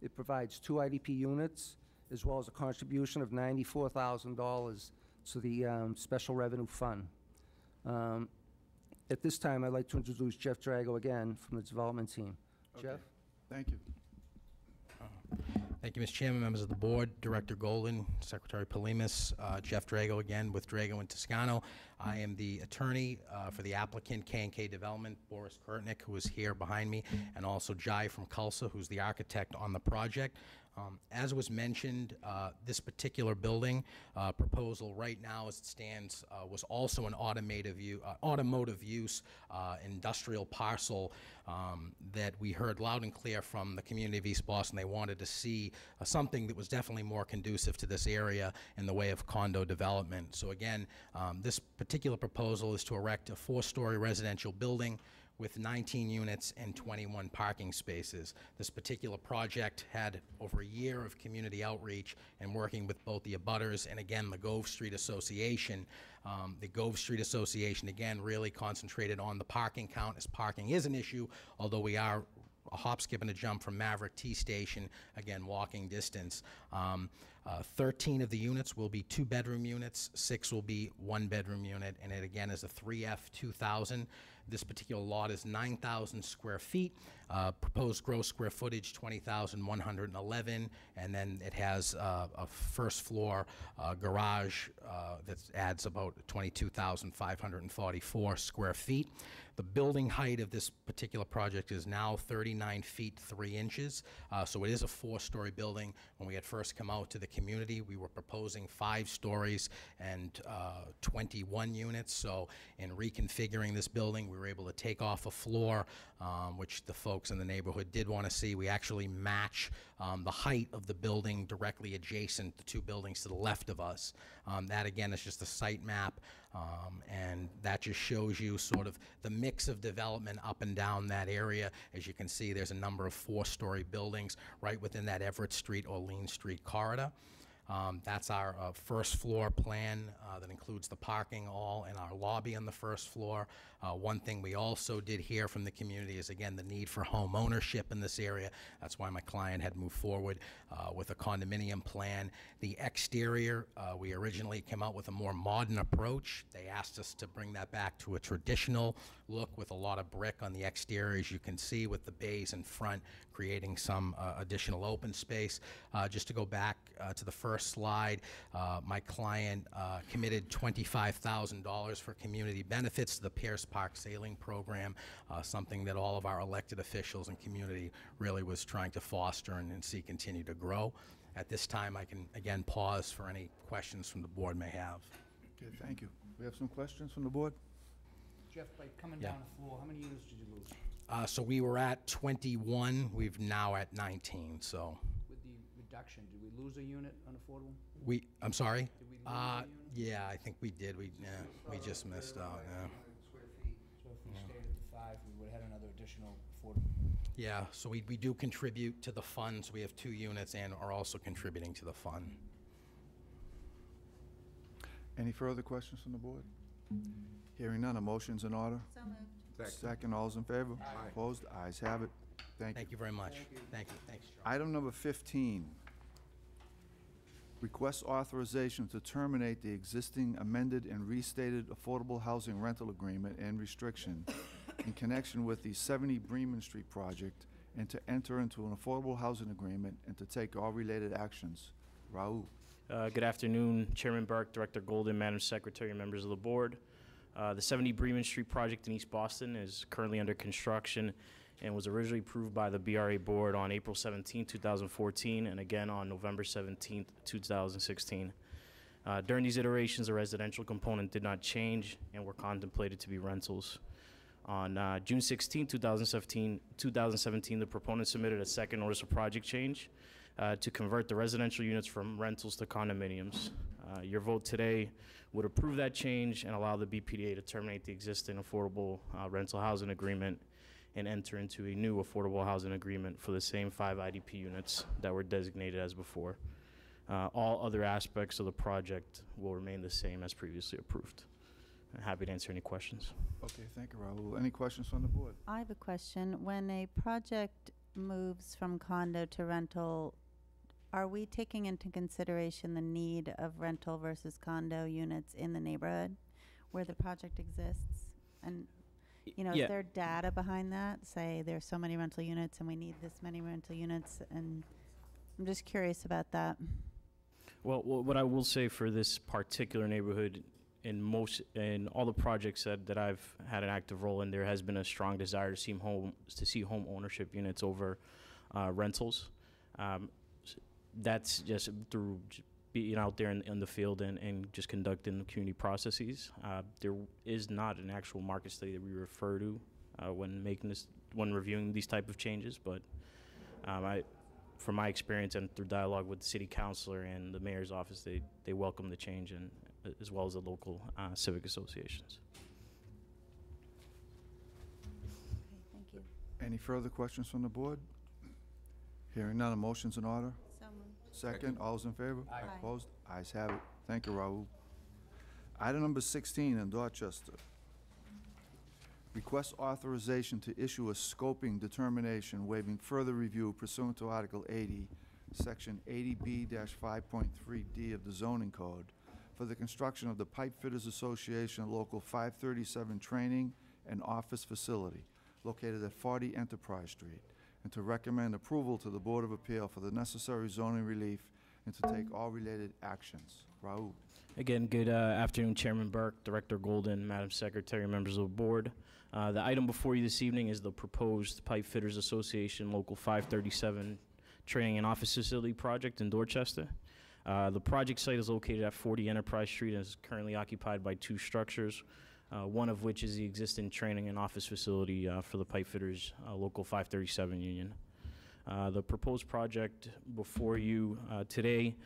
It provides 2 IDP units, as well as a contribution of $94,000 to the Special Revenue Fund. At this time, I'd like to introduce Jeff Drago again from the development team. Okay. Jeff? Thank you. Thank you, Mr. Chairman, members of the board, Director Golden, Secretary Polimis, Jeff Drago again with Drago and Toscano. I am the attorney for the applicant, K&K Development, Boris Kurtnick, who is here behind me, and also Jai from Culsa, who's the architect on the project. As was mentioned, this particular building proposal right now as it stands was also an automotive use industrial parcel that we heard loud and clear from the community of East Boston. They wanted to see something that was definitely more conducive to this area in the way of condo development. So again, this particular proposal is to erect a 4-story residential building with 19 units and 21 parking spaces. This particular project had over a year of community outreach and working with both the abutters and again the Gove Street Association. The Gove Street Association again really concentrated on the parking count, as parking is an issue, although we are a hop, skip, and a jump from Maverick T Station, again walking distance. 13 of the units will be 2-bedroom units, 6 will be 1-bedroom unit, and it again is a 3F 2000. This particular lot is 9,000 square feet, proposed gross square footage 20,111, and then it has a first floor garage that adds about 22,544 square feet. The building height of this particular project is now 39 feet 3 inches, so it is a 4-story building. When we had first come out to the community. We were proposing 5 stories and 21 units, so in reconfiguring this building, we were able to take off a floor, which the folks in the neighborhood did want to see. We actually match the height of the building directly adjacent to 2 buildings to the left of us. That, again, is just a site map, and that just shows you sort of the mix of development up and down that area. As you can see, there's a number of 4-story buildings right within that Everett Street, Orleans Street corridor. That's our first floor plan that includes the parking all and our lobby on the first floor. One thing we also did hear from the community is, again, the need for home ownership in this area. That's why my client had moved forward with a condominium plan. The exterior, we originally came out with a more modern approach. They asked us to bring that back to a traditional look with a lot of brick on the exterior, as you can see, with the bays in front, creating some additional open space. Just to go back to the first slide, my client committed $25,000 for community benefits to the Pierce Park Sailing Program, something that all of our elected officials and community really was trying to foster and see continue to grow. At this time, I can, again, pause for any questions from the board may have. Okay, thank you. We have some questions from the board? Jeff, by coming Yeah. down the floor, how many units did you lose? So we were at 21, we've now at 19, so. With the reduction, did we lose a unit on affordable? I'm sorry? Did we lose a unit? Yeah, I think we did. We just missed out, yeah. Square feet. So if we stayed at the 5, we would have had another additional affordable. Yeah, so we do contribute to the funds. We have 2 units and are also contributing to the fund. Any further questions from the board? Hearing none, a motion's in order? So moved. Second, all's in favor? Opposed? Ayes have it. Thank you. Thank you very much. Thank you. Thanks, Charles. Item number 15, request authorization to terminate the existing amended and restated affordable housing rental agreement and restriction in connection with the 70 Bremen Street project and to enter into an affordable housing agreement and to take all related actions. Raul. Good afternoon, Chairman Burke, Director Golden, Madam Secretary, and members of the board. The 70 Bremen Street project in East Boston is currently under construction and was originally approved by the BRA board on April 17, 2014, and again on November 17, 2016. During these iterations, the residential component did not change and were contemplated to be rentals. On June 16, 2017, the proponent submitted a second notice of project change to convert the residential units from rentals to condominiums. Your vote today would approve that change and allow the BPDA to terminate the existing affordable rental housing agreement and enter into a new affordable housing agreement for the same 5 IDP units that were designated as before. All other aspects of the project will remain the same as previously approved. I'm happy to answer any questions. Okay, thank you, Raul. Any questions from the board? I have a question. When a project moves from condo to rental, are we taking into consideration the need of rental versus condo units in the neighborhood where the project exists? And, you know, Yeah. is there data behind that? Say there's so many rental units and we need this many rental units, and I'm just curious about that. Well, what I will say for this particular neighborhood, in all the projects that I've had an active role in, there has been a strong desire to see home ownership units over rentals. That's just through being out there in the field and just conducting community processes. There is not an actual market study that we refer to when reviewing these type of changes, but from my experience and through dialogue with the city councilor and the mayor's office, they welcome the change, and as well as the local civic associations. Okay, thank you. Any further questions from the board? Hearing none, a motion's in order? So moved. Second, all's in favor? Aye. Opposed? Ayes have it. Thank you, Raul. Item number 16 in Dorchester. Request authorization to issue a scoping determination waiving further review pursuant to Article 80, Section 80B-5.3D of the zoning code for the construction of the Pipe Fitters Association Local 537 Training and Office Facility located at 40 Enterprise Street, and to recommend approval to the Board of Appeal for the necessary zoning relief and to take all related actions. Raul. Again, good afternoon, Chairman Burke, Director Golden, Madam Secretary, members of the board. The item before you this evening is the proposed Pipe Fitters Association Local 537 Training and Office Facility project in Dorchester. The project site is located at 40 Enterprise Street and is currently occupied by 2 structures, one of which is the existing training and office facility for the pipe fitters, Local 537 union. The proposed project before you today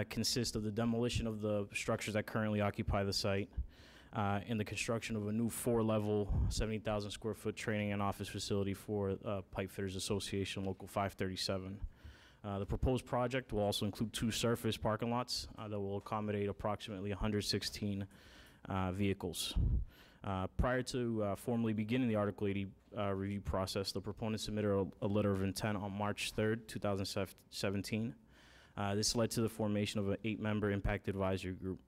consists of the demolition of the structures that currently occupy the site and the construction of a new 4-level, 70,000 square foot training and office facility for Pipe Fitters Association, Local 537. The proposed project will also include 2 surface parking lots that will accommodate approximately 116 vehicles. Prior to formally beginning the Article 80 review process, the proponent submitted a letter of intent on March 3rd, 2017. This led to the formation of an 8-member impact advisory group.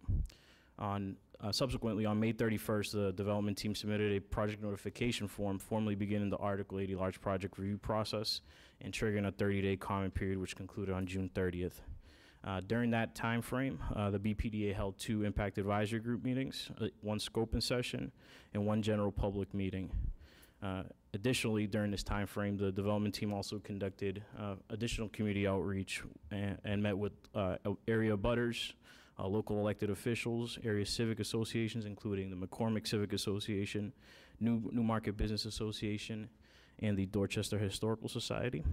Subsequently, on May 31st, the development team submitted a project notification form formally beginning the Article 80 large project review process and triggering a 30-day comment period, which concluded on June 30th. During that time frame, the BPDA held 2 impact advisory group meetings, 1 scoping session, and 1 general public meeting. Additionally, during this time frame, the development team also conducted additional community outreach and met with area abutters, local elected officials, area civic associations, including the McCormick Civic Association, Newmarket Business Association, and the Dorchester Historical Society,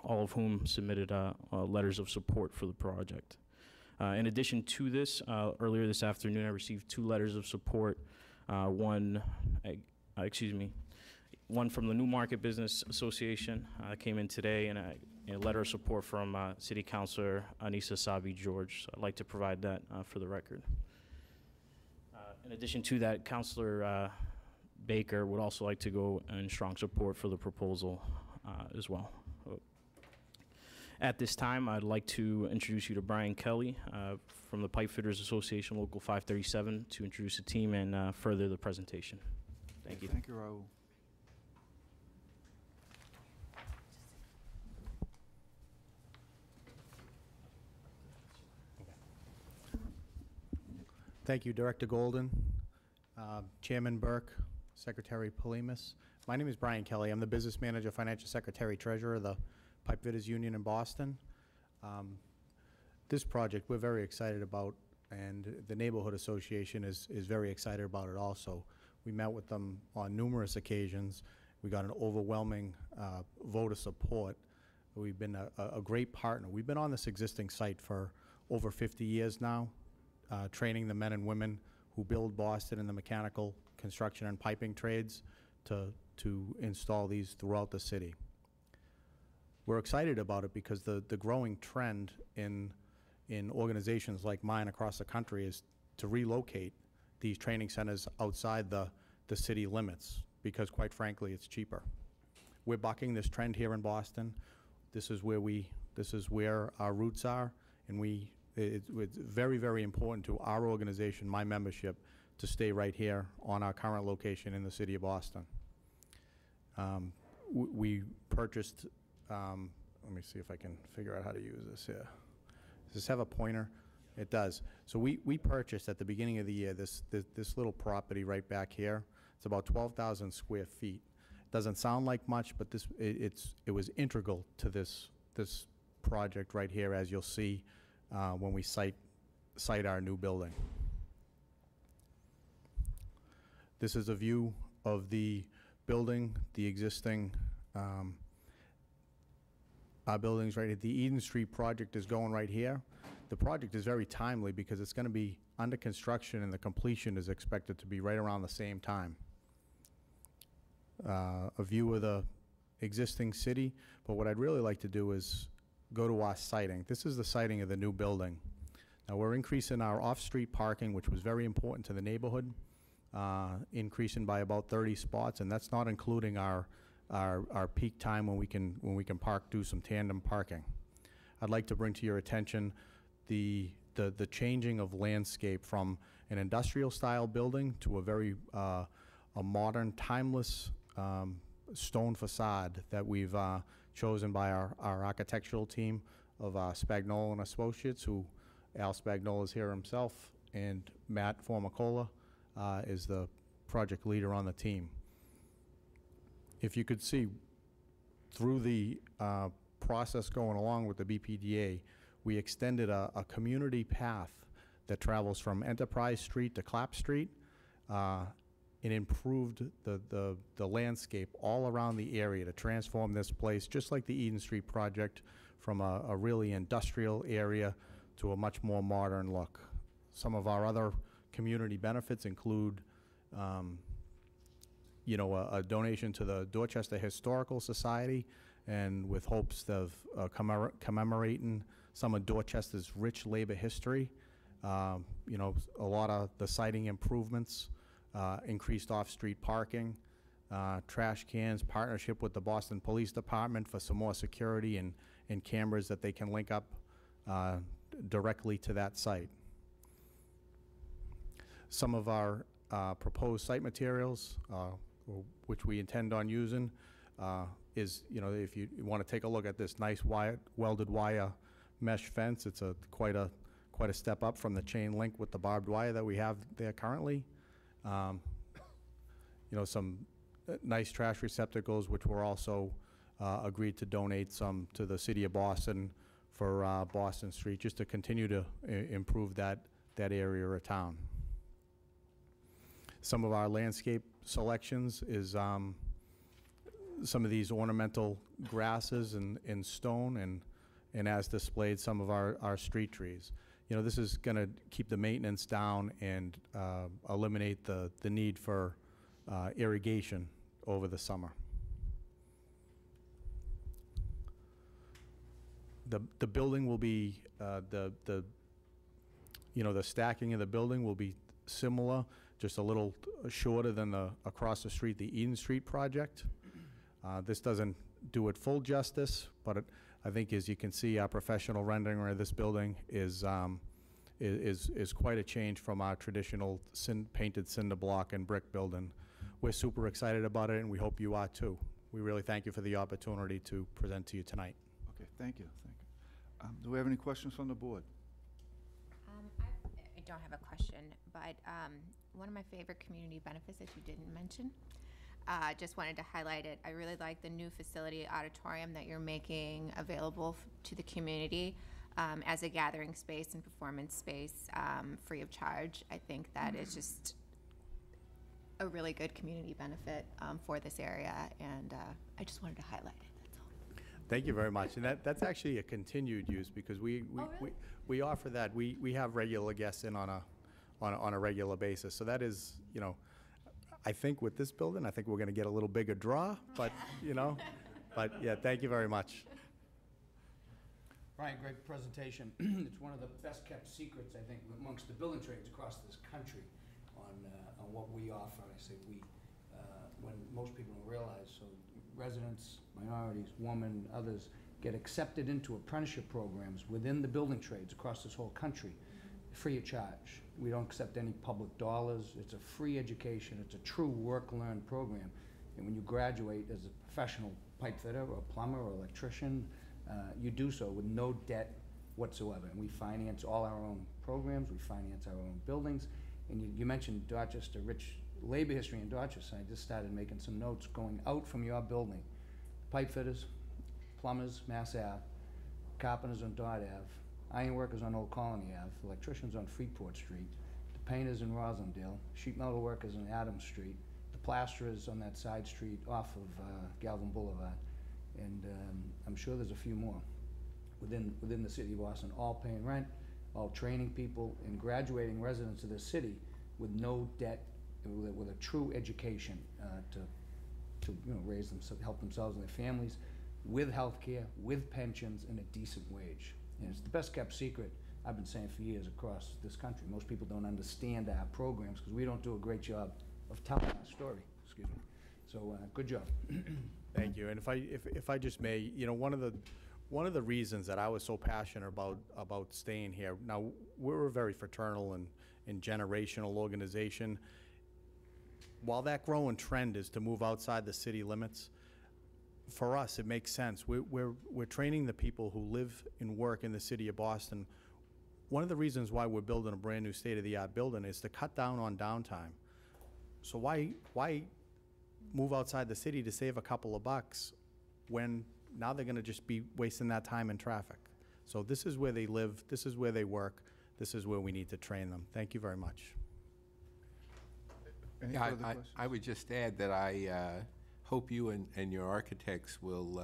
all of whom submitted letters of support for the project. In addition to this, earlier this afternoon, I received 2 letters of support. One from the Newmarket Business Association came in today, and a letter of support from City Councilor Anissa Sabi George. So I'd like to provide that for the record. In addition to that, Councilor Baker would also like to go in strong support for the proposal as well. At this time, I'd like to introduce you to Brian Kelly from the Pipe Fitters Association, Local 537, to introduce the team and further the presentation. Thank you. Thank you, Raul. Thank you, Director Golden, Chairman Burke, Secretary Polimis. My name is Brian Kelly. I'm the Business Manager, Financial Secretary, Treasurer of the Pipe Fitters Union in Boston. This project we're very excited about, and the Neighborhood Association is very excited about it also. We met with them on numerous occasions. We got an overwhelming vote of support. We've been a great partner. We've been on this existing site for over 50 years now, training the men and women who build Boston in the mechanical, construction, and piping trades to install these throughout the city. We're excited about it because the growing trend in organizations like mine across the country is to relocate these training centers outside the city limits because, quite frankly, it's cheaper. We're bucking this trend here in Boston. This is where our roots are, and it's very, very important to our organization, my membership, to stay right here on our current location in the city of Boston. We purchased, let me see if I can figure out how to use this here. Does this have a pointer? It does. So we purchased at the beginning of the year this little property right back here. It's about 12,000 square feet. Doesn't sound like much, but it was integral to this project right here, as you'll see when we site our new building. This is a view of the building, the existing buildings right here. The Eden Street project is going right here. The project is very timely because it's going to be under construction and the completion is expected to be right around the same time. A view of the existing city, but what I'd really like to do is go to our siting. This is the siting of the new building. Now we're increasing our off-street parking, which was very important to the neighborhood, increasing by about 30 spots, and that's not including our peak time when we can do some tandem parking. I'd like to bring to your attention the changing of landscape from an industrial style building to a very a modern, timeless stone facade that we've chosen by our architectural team of Spagnola and Associates, who Al Spagnola is here himself, and Matt Formicola is the project leader on the team. If you could see through the process going along with the BPDA, we extended a community path that travels from Enterprise Street to Clapp Street, and improved the landscape all around the area to transform this place, just like the Eden Street project, from a really industrial area to a much more modern look. Some of our other community benefits include a donation to the Dorchester Historical Society, and with hopes of commemorating some of Dorchester's rich labor history. A lot of the siding improvements, increased off-street parking, trash cans, partnership with the Boston Police Department for some more security and cameras that they can link up directly to that site. Some of our proposed site materials, which we intend on using, is, if you want to take a look at this nice welded wire mesh fence, it's quite a step up from the chain link with the barbed wire that we have there currently. Some nice trash receptacles, which were also agreed to donate some to the city of Boston for Boston Street, just to continue to improve that area of town. Some of our landscape selections is some of these ornamental grasses and stone, and as displayed, some of our street trees. This is going to keep the maintenance down and eliminate the need for irrigation over the summer. The building will be the stacking of the building will be similar, just a little shorter than across the street, the Eden Street project. This doesn't do it full justice, but I think, as you can see, our professional rendering of this building is quite a change from our traditional painted cinder block and brick building. We're super excited about it, and we hope you are too. We really thank you for the opportunity to present to you tonight. Okay, thank you. Do we have any questions from the board? I don't have a question, but one of my favorite community benefits that you didn't mention, just wanted to highlight it. I really like the new facility auditorium that you're making available to the community as a gathering space and performance space, free of charge. I think that is just a really good community benefit for this area, and I just wanted to highlight it. Thank you very much. And that's actually a continued use, because we offer that. We have regular guests in on a regular basis. So that is, I think with this building, I think we're going to get a little bigger draw, but but yeah, thank you very much. Brian, great presentation. It's one of the best kept secrets, I think, amongst the building trades across this country on what we offer. I say we, when most people don't realize. So residents, minorities, women, others get accepted into apprenticeship programs within the building trades across this whole country, free of charge. We don't accept any public dollars. It's a free education. It's a true work-learn program. And when you graduate as a professional pipe fitter or plumber or electrician, you do so with no debt whatsoever. And we finance all our own programs. We finance our own buildings. And you mentioned Dorchester, rich labor history in Dorchester. I just started making some notes going out from your building. Pipe fitters, plumbers, Mass Ave, carpenters on Dot Ave, ironworkers on Old Colony Ave, electricians on Freeport Street, the painters in Rosendale, sheet metal workers on Adams Street, the plasterers on that side street off of Galvin Boulevard, and I'm sure there's a few more within the city of Boston, all paying rent, all training people, and graduating residents of this city with no debt, with a true education to raise them, help themselves and their families, with health care, with pensions, and a decent wage. And it's the best kept secret, I've been saying for years, across this country. Most people don't understand our programs because we don't do a great job of telling our story. Excuse me. So good job. Thank you. And if I just may, one of the reasons that I was so passionate about staying here. Now, we're a very fraternal and generational organization. While that growing trend is to move outside the city limits, for us, it makes sense. We're training the people who live and work in the city of Boston. One of the reasons why we're building a brand new state-of-the-art building is to cut down on downtime. So why move outside the city to save a couple of bucks when now they're going to just be wasting that time in traffic? So this is where they live, this is where they work, this is where we need to train them. Thank you very much. Any Yeah, further questions? I would just add that I hope you and your architects will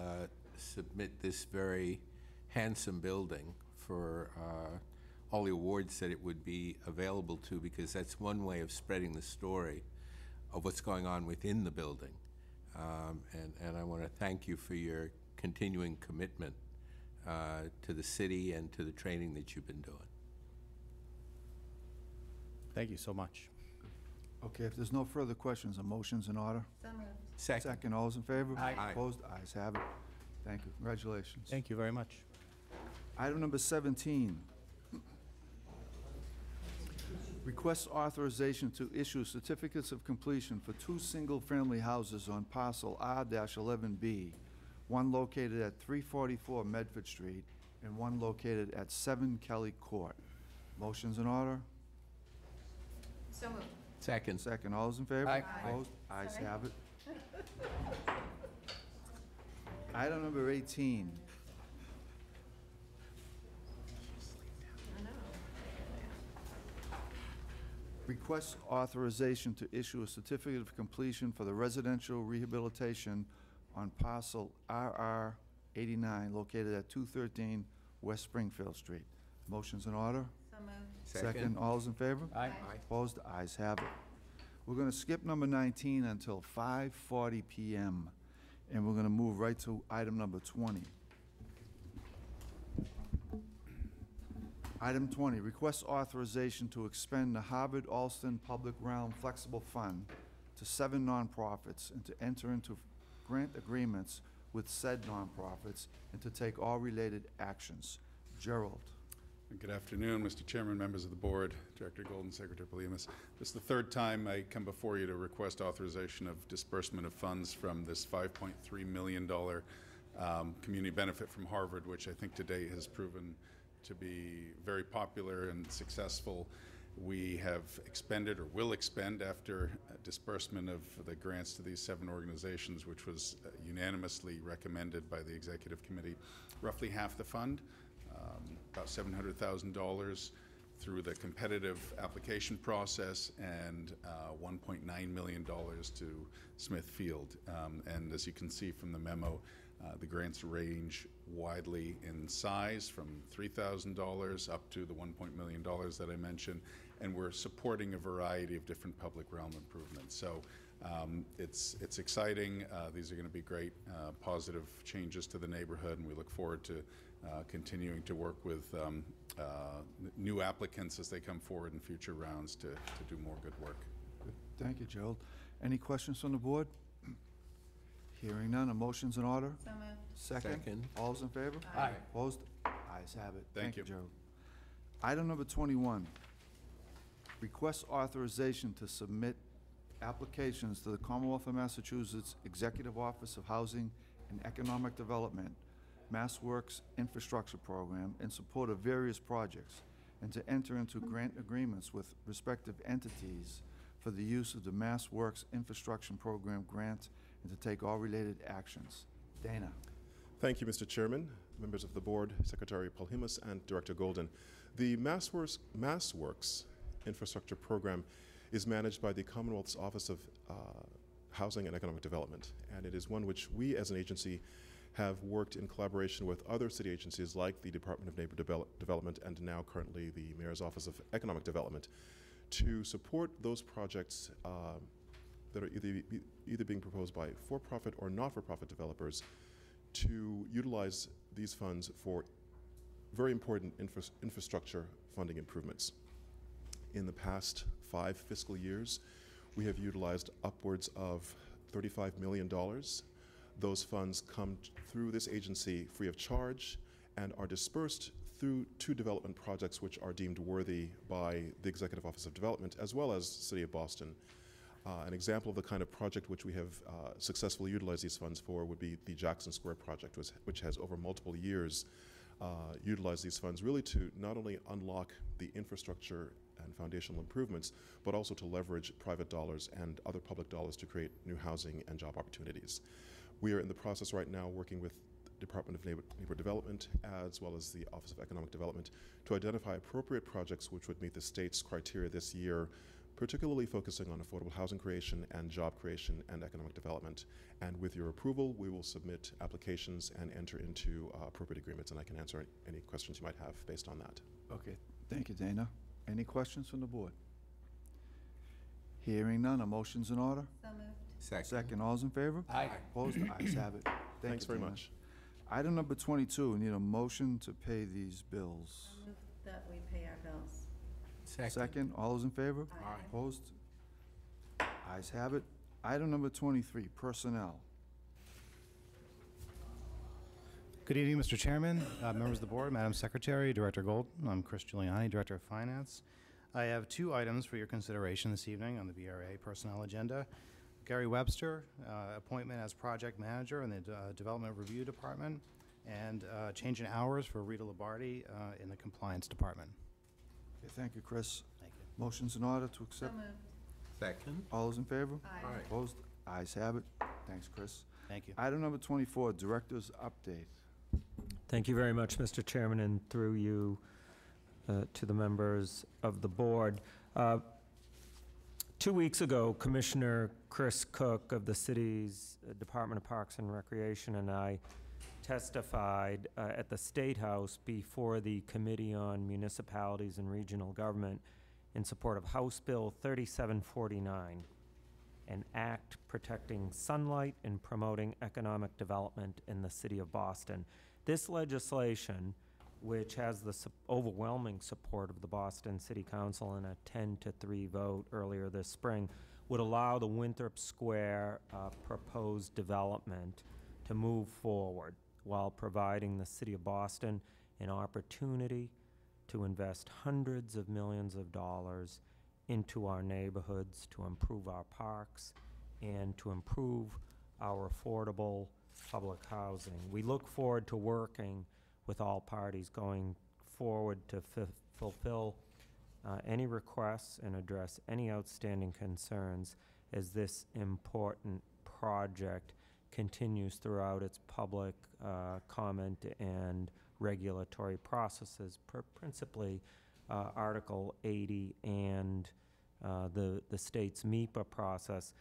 submit this very handsome building for all the awards that it would be available to, because that's one way of spreading the story of what's going on within the building. And I want to thank you for your continuing commitment to the city and to the training that you've been doing. Thank you so much. Okay, if there's no further questions, a motion's in order. So moved. Second. All those in favor? Aye. Aye. Opposed? Ayes have it. Thank you. Congratulations. Thank you very much. Item number 17. Request authorization to issue certificates of completion for 2 single-family houses on parcel R-11B, one located at 344 Medford Street and one located at 7 Kelly Court. Motion's in order. So moved. Second. Second. All those in favor? Aye. Opposed? Ayes have it. Item number 18. Request authorization to issue a certificate of completion for the residential rehabilitation on parcel RR 89 located at 213 West Springfield Street. Motion's in order. So moved. Second. All those in favor? Aye. Opposed? Ayes have it. We're going to skip number 19 until 5:40 PM, and we're going to move right to item number 20. Item 20, request authorization to expend the Harvard Alston Public Realm Flexible Fund to 7 nonprofits and to enter into grant agreements with said nonprofits and to take all related actions. Gerald. Good afternoon, Mr. Chairman, members of the board, Director Golden, Secretary Polimas. This is the 3rd time I come before you to request authorization of disbursement of funds from this $5.3 million community benefit from Harvard, which I think today has proven to be very popular and successful. We have expended or will expend, after disbursement of the grants to these 7 organizations, which was unanimously recommended by the Executive Committee, roughly half the fund, about $700,000 through the competitive application process, and $1.9 million to Smithfield. And as you can see from the memo, the grants range widely in size, from $3,000 up to the $1 million that I mentioned, and we're supporting a variety of different public realm improvements. So it's exciting. These are going to be great positive changes to the neighborhood, and we look forward to continuing to work with new applicants as they come forward in future rounds to do more good work. Good. Thank you, Gerald. Any questions from the board? Hearing none, a motion's in order. So moved. Second. All those in favor? Aye. Opposed? Ayes have it. Thank you. Gerald. Item number 21, request authorization to submit applications to the Commonwealth of Massachusetts Executive Office of Housing and Economic Development, MassWorks Infrastructure Program, in support of various projects, and to enter into grant agreements with respective entities for the use of the MassWorks Infrastructure Program grant and to take all related actions. Dana. Thank you, Mr. Chairman, members of the board, Secretary Polhimus, and Director Golden. The MassWorks Infrastructure Program is managed by the Commonwealth's Office of Housing and Economic Development, and it is one which we as an agency have worked in collaboration with other city agencies like the Department of Neighborhood Development and now currently the Mayor's Office of Economic Development to support those projects that are either being proposed by for-profit or not-for-profit developers to utilize these funds for very important infrastructure funding improvements. In the past 5 fiscal years, we have utilized upwards of $35 million. Those funds come through this agency free of charge and are dispersed through 2 development projects which are deemed worthy by the Executive Office of Development as well as the City of Boston. An example of the kind of project which we have successfully utilized these funds for would be the Jackson Square project, which has over multiple years utilized these funds really to not only unlock the infrastructure and foundational improvements, but also to leverage private dollars and other public dollars to create new housing and job opportunities. We are in the process right now working with Department of Neighborhood Development, as well as the Office of Economic Development, to identify appropriate projects which would meet the state's criteria this year, particularly focusing on affordable housing creation and job creation and economic development. And with your approval, we will submit applications and enter into appropriate agreements, and I can answer any questions you might have based on that. Okay, thank you, Dana. Any questions from the board? Hearing none, a motion's in order? So moved. Second, all's in favor? Aye. Opposed? Ayes have it. Thanks you, very Dana. much. Item number 22, we need a motion to pay these bills. So moved that we pay our bills. Second, all those in favor? Aye. Opposed? Ayes have it. Item number 23, personnel. Good evening, Mr. Chairman, members of the board, Madam Secretary, Director Gold. I'm Chris Giuliani, Director of Finance. I have two items for your consideration this evening on the BRA personnel agenda. Gary Webster, appointment as project manager in the Development Review Department, and change in hours for Rita Labardi in the Compliance Department. Okay, thank you, Chris. Thank you. Motion's in order to So accept. moved. Second. All those in favor? Aye. Aye. Opposed? Ayes have it. Thanks, Chris. Thank you. Item number 24, director's update. Thank you very much, Mr. Chairman, and through you to the members of the board. 2 weeks ago, Commissioner Chris Cook of the city's Department of Parks and Recreation and I testified at the State House before the Committee on Municipalities and Regional Government in support of House Bill 3749, an act protecting sunlight and promoting economic development in the city of Boston. This legislation, which has the overwhelming support of the Boston City Council in a 10-3 vote earlier this spring, would allow the Winthrop Square proposed development to move forward while providing the city of Boston an opportunity to invest hundreds of millions of dollars into our neighborhoods, to improve our parks, and to improve our affordable public housing. We look forward to working with all parties going forward to fulfill any requests and address any outstanding concerns as this important project continues throughout its public comment and regulatory processes, principally Article 80 and the state's MEPA process.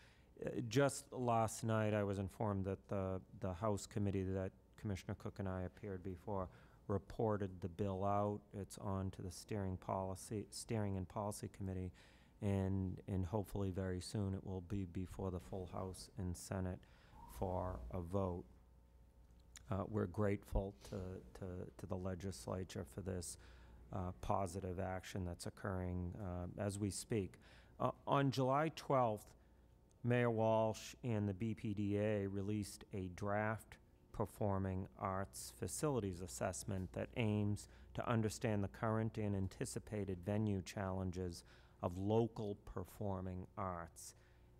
Just last night, I was informed that the House committee that Commissioner Cook and I appeared before reported the bill out. It's on to the Steering and Policy Committee, and hopefully very soon it will be before the full House and Senate for a vote. We're grateful to the legislature for this positive action that's occurring as we speak. On July 12th, Mayor Walsh and the BPDA released a draft performing arts facilities assessment that aims to understand the current and anticipated venue challenges of local performing arts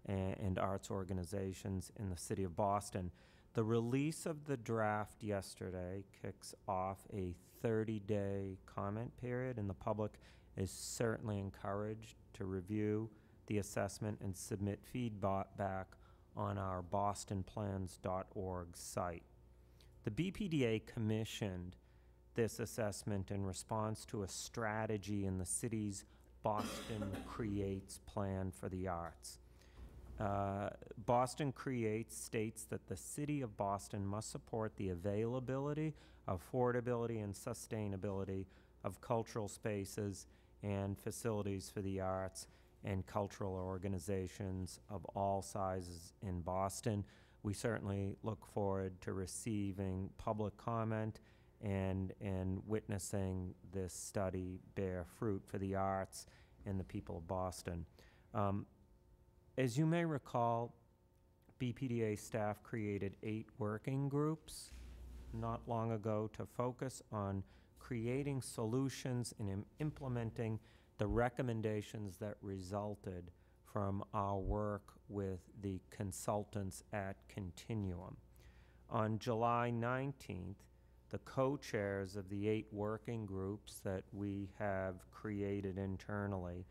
and arts organizations in the city of Boston. The release of the draft yesterday kicks off a 30-day comment period, and the public is certainly encouraged to review the assessment and submit feedback on our bostonplans.org site. The BPDA commissioned this assessment in response to a strategy in the city's Boston Creates plan for the arts. Boston Creates states that the city of Boston must support the availability, affordability, and sustainability of cultural spaces and facilities for the arts and cultural organizations of all sizes in Boston. We certainly look forward to receiving public comment and witnessing this study bear fruit for the arts and the people of Boston. As you may recall, BPDA staff created 8 working groups not long ago to focus on creating solutions and implementing the recommendations that resulted from our work with the consultants at Continuum. On July 19th, the co-chairs of the 8 working groups that we have created internally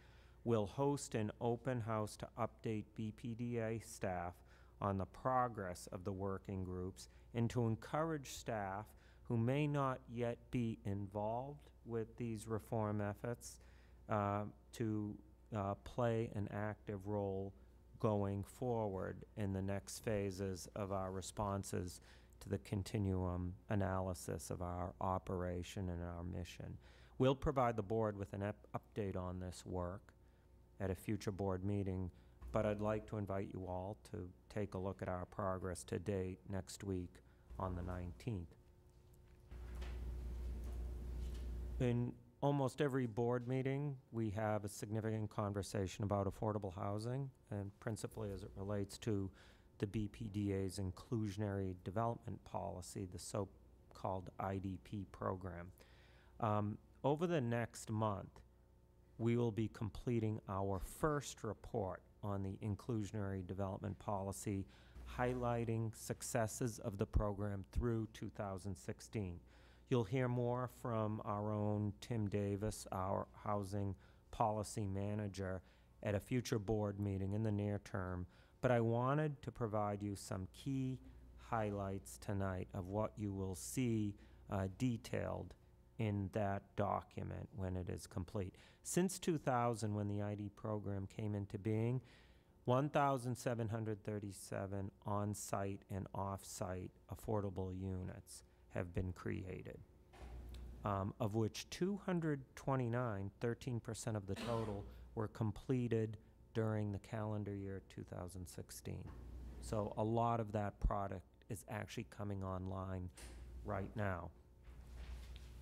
will host an open house to update BPDA staff on the progress of the working groups and to encourage staff who may not yet be involved with these reform efforts to play an active role going forward in the next phases of our responses to the continuum analysis of our operation and our mission. We'll provide the board with an update on this work at a future board meeting, but I'd like to invite you all to take a look at our progress to date next week on the 19th. In almost every board meeting, we have a significant conversation about affordable housing, and principally as it relates to the BPDA's inclusionary development policy, the so-called IDP program. Over the next month, we will be completing our first report on the inclusionary development policy, highlighting successes of the program through 2016. You'll hear more from our own Tim Davis, our housing policy manager, at a future board meeting in the near term, but I wanted to provide you some key highlights tonight of what you will see detailed in that document when it is complete. Since 2000, when the ID program came into being, 1,737 on-site and off-site affordable units have been created, of which 229, 13% of the total, were completed during the calendar year 2016. So a lot of that product is actually coming online right now.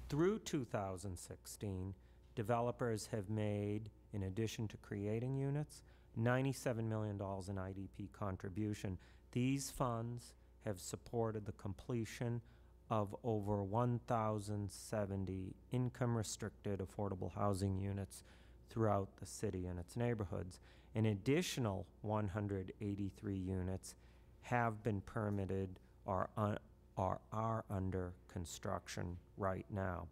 Through 2016, developers have made, in addition to creating units, $97 million in IDP contribution. These funds have supported the completion of over 1,070 income-restricted affordable housing units throughout the city and its neighborhoods. An additional 183 units have been permitted or are under construction right now.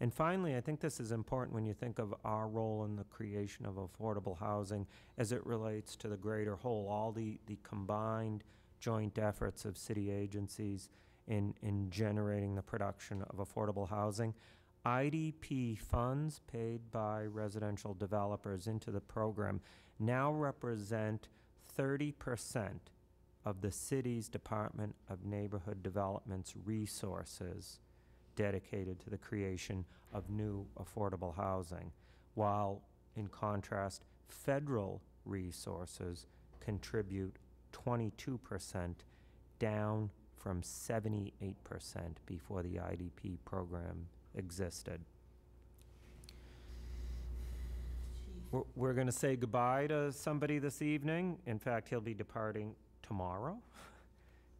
And finally, I think this is important when you think of our role in the creation of affordable housing as it relates to the greater whole, all the combined joint efforts of city agencies in generating the production of affordable housing. IDP funds paid by residential developers into the program now represent 30% of the city's Department of Neighborhood Development's resources dedicated to the creation of new affordable housing, while, in contrast, federal resources contribute 22%, down from 78% before the IDP program existed. We're going to say goodbye to somebody this evening. In fact, he'll be departing tomorrow.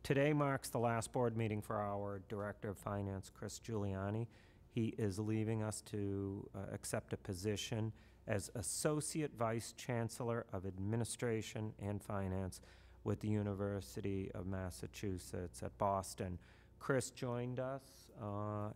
Today marks the last board meeting for our Director of Finance, Chris Giuliani. He is leaving us to accept a position as Associate Vice Chancellor of Administration and Finance with the University of Massachusetts at Boston. Chris joined us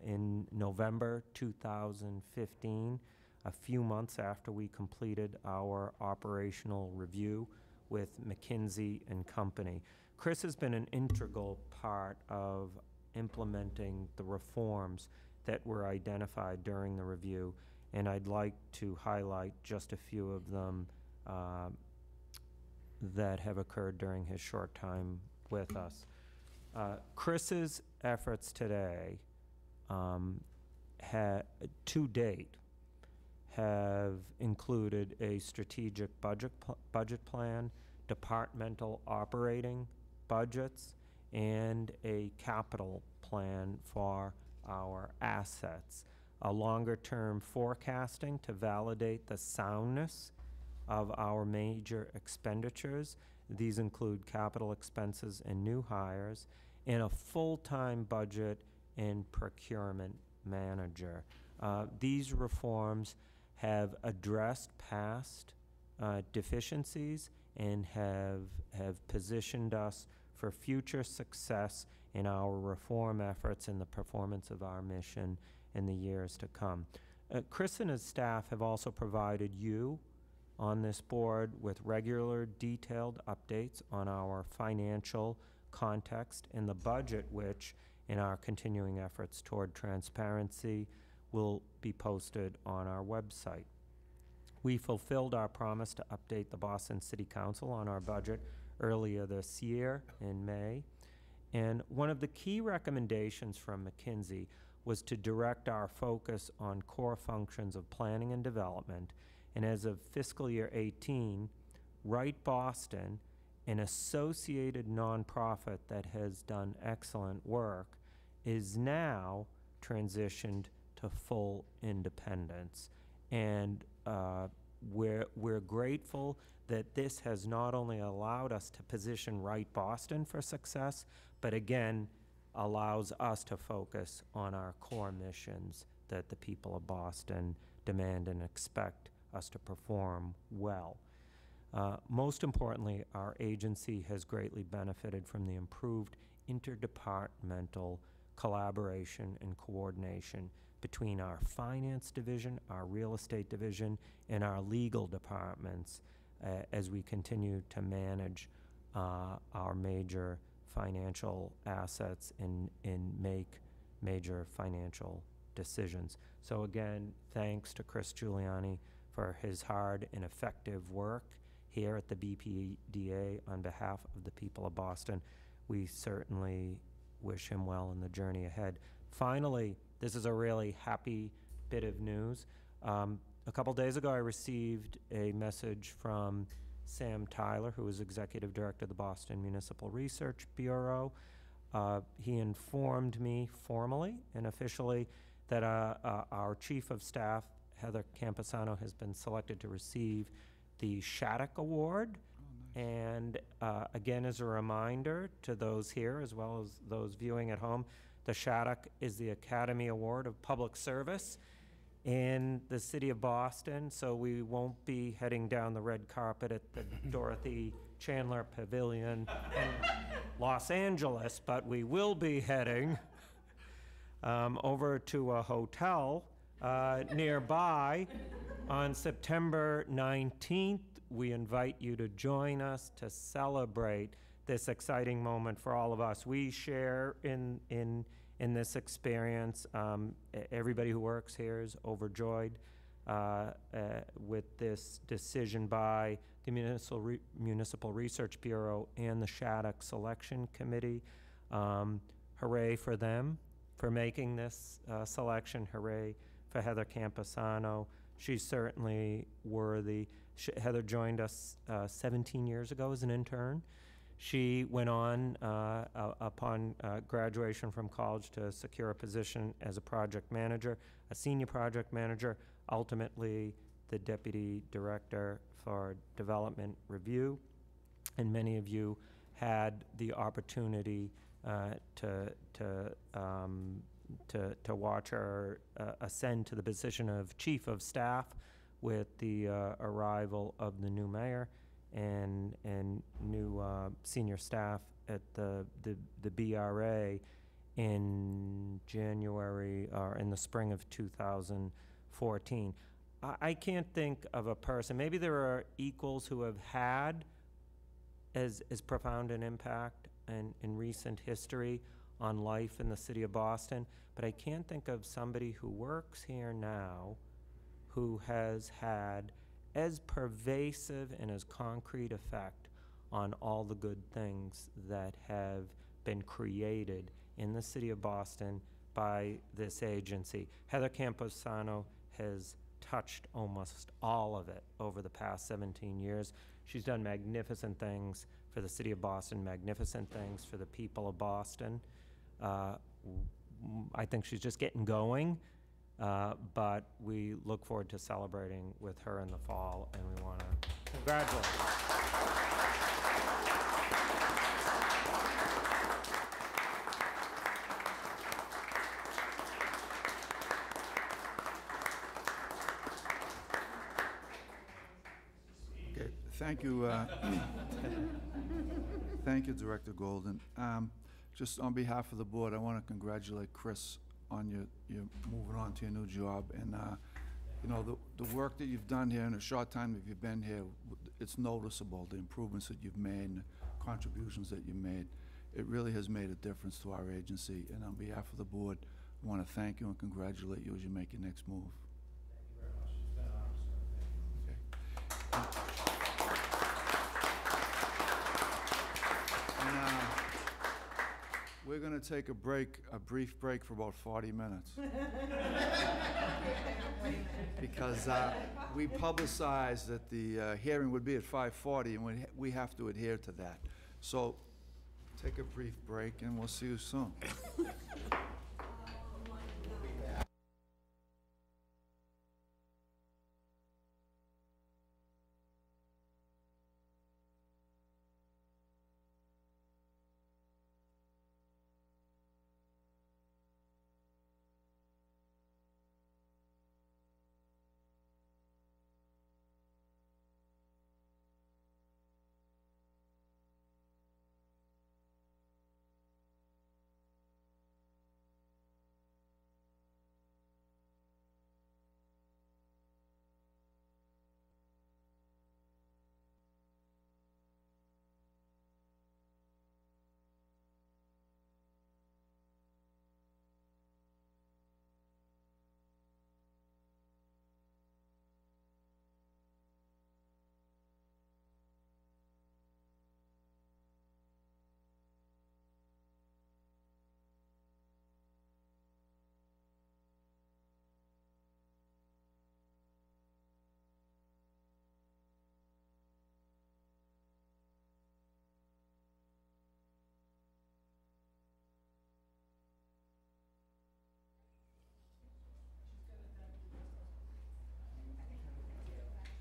in November 2015, a few months after we completed our operational review with McKinsey & Company. Chris has been an integral part of implementing the reforms that were identified during the review, and I'd like to highlight just a few of them that have occurred during his short time with us. Chris's efforts today, to date, have included a strategic budget plan, departmental operating budgets, and a capital plan for our assets, a longer-term forecasting to validate the soundness of our major expenditures. These include capital expenses and new hires, and a full-time budget and procurement manager. These reforms have addressed past deficiencies and have positioned us for future success in our reform efforts and the performance of our mission in the years to come. Chris and his staff have also provided you, on this board with regular detailed updates on our financial context and the budget, which, in our continuing efforts toward transparency, will be posted on our website. We fulfilled our promise to update the Boston City Council on our budget earlier this year in May. And one of the key recommendations from McKinsey was to direct our focus on core functions of planning and development. And as of fiscal year 18, Right Boston, an associated nonprofit that has done excellent work, is now transitioned to full independence. And we're grateful that this has not only allowed us to position Right Boston for success, but again, allows us to focus on our core missions that the people of Boston demand and expect us to perform well. Most importantly, our agency has greatly benefited from the improved interdepartmental collaboration and coordination between our finance division, our real estate division, and our legal departments as we continue to manage our major financial assets and make major financial decisions. So again, thanks to Chris Giuliani for his hard and effective work here at the BPDA on behalf of the people of Boston. We certainly wish him well in the journey ahead. Finally, this is a really happy bit of news. A couple days ago, I received a message from Sam Tyler, who is Executive Director of the Boston Municipal Research Bureau. He informed me formally and officially that our Chief of Staff, Heather Campesano, has been selected to receive the Shattuck Award. And again, as a reminder to those here, as well as those viewing at home, the Shattuck is the Academy Award of Public Service in the city of Boston, so we won't be heading down the red carpet at the Dorothy Chandler Pavilion in Los Angeles, but we will be heading over to a hotel nearby on September 19th. We invite you to join us to celebrate this exciting moment for all of us. We share in this experience. Everybody who works here is overjoyed with this decision by the Municipal Research Bureau and the Shattuck Selection Committee. Hooray for them for making this selection. Hooray for Heather Campesano. She's certainly worthy. Heather joined us 17 years ago as an intern. She went on upon graduation from college to secure a position as a project manager, a senior project manager, ultimately the deputy director for development review. And many of you had the opportunity to watch her ascend to the position of chief of staff with the arrival of the new mayor and new senior staff at the BRA in January or in the spring of 2014. I can't think of a person, maybe there are equals who have had as profound an impact in recent history on life in the city of Boston, but I can't think of somebody who works here now who has had as pervasive and as concrete effect on all the good things that have been created in the city of Boston by this agency. Heather Campesano has touched almost all of it over the past 17 years. She's done magnificent things for the city of Boston, magnificent things for the people of Boston. I think she's just getting going. But we look forward to celebrating with her in the fall, and we want to congratulate her. Okay, thank you. Thank you, Director Golden. Just on behalf of the board, I want to congratulate Chris on your moving on to your new job, and You know, the work that you've done here in a short time that you've been here, it's noticeable, the improvements that you've made, and the contributions that you made. It really has made a difference to our agency, and on behalf of the board, I want to thank you and congratulate you as you make your next move. And, we're going to take a brief break for about 40 minutes. Because we publicized that the hearing would be at 5:40, and we have to adhere to that. So take a brief break, and we'll see you soon.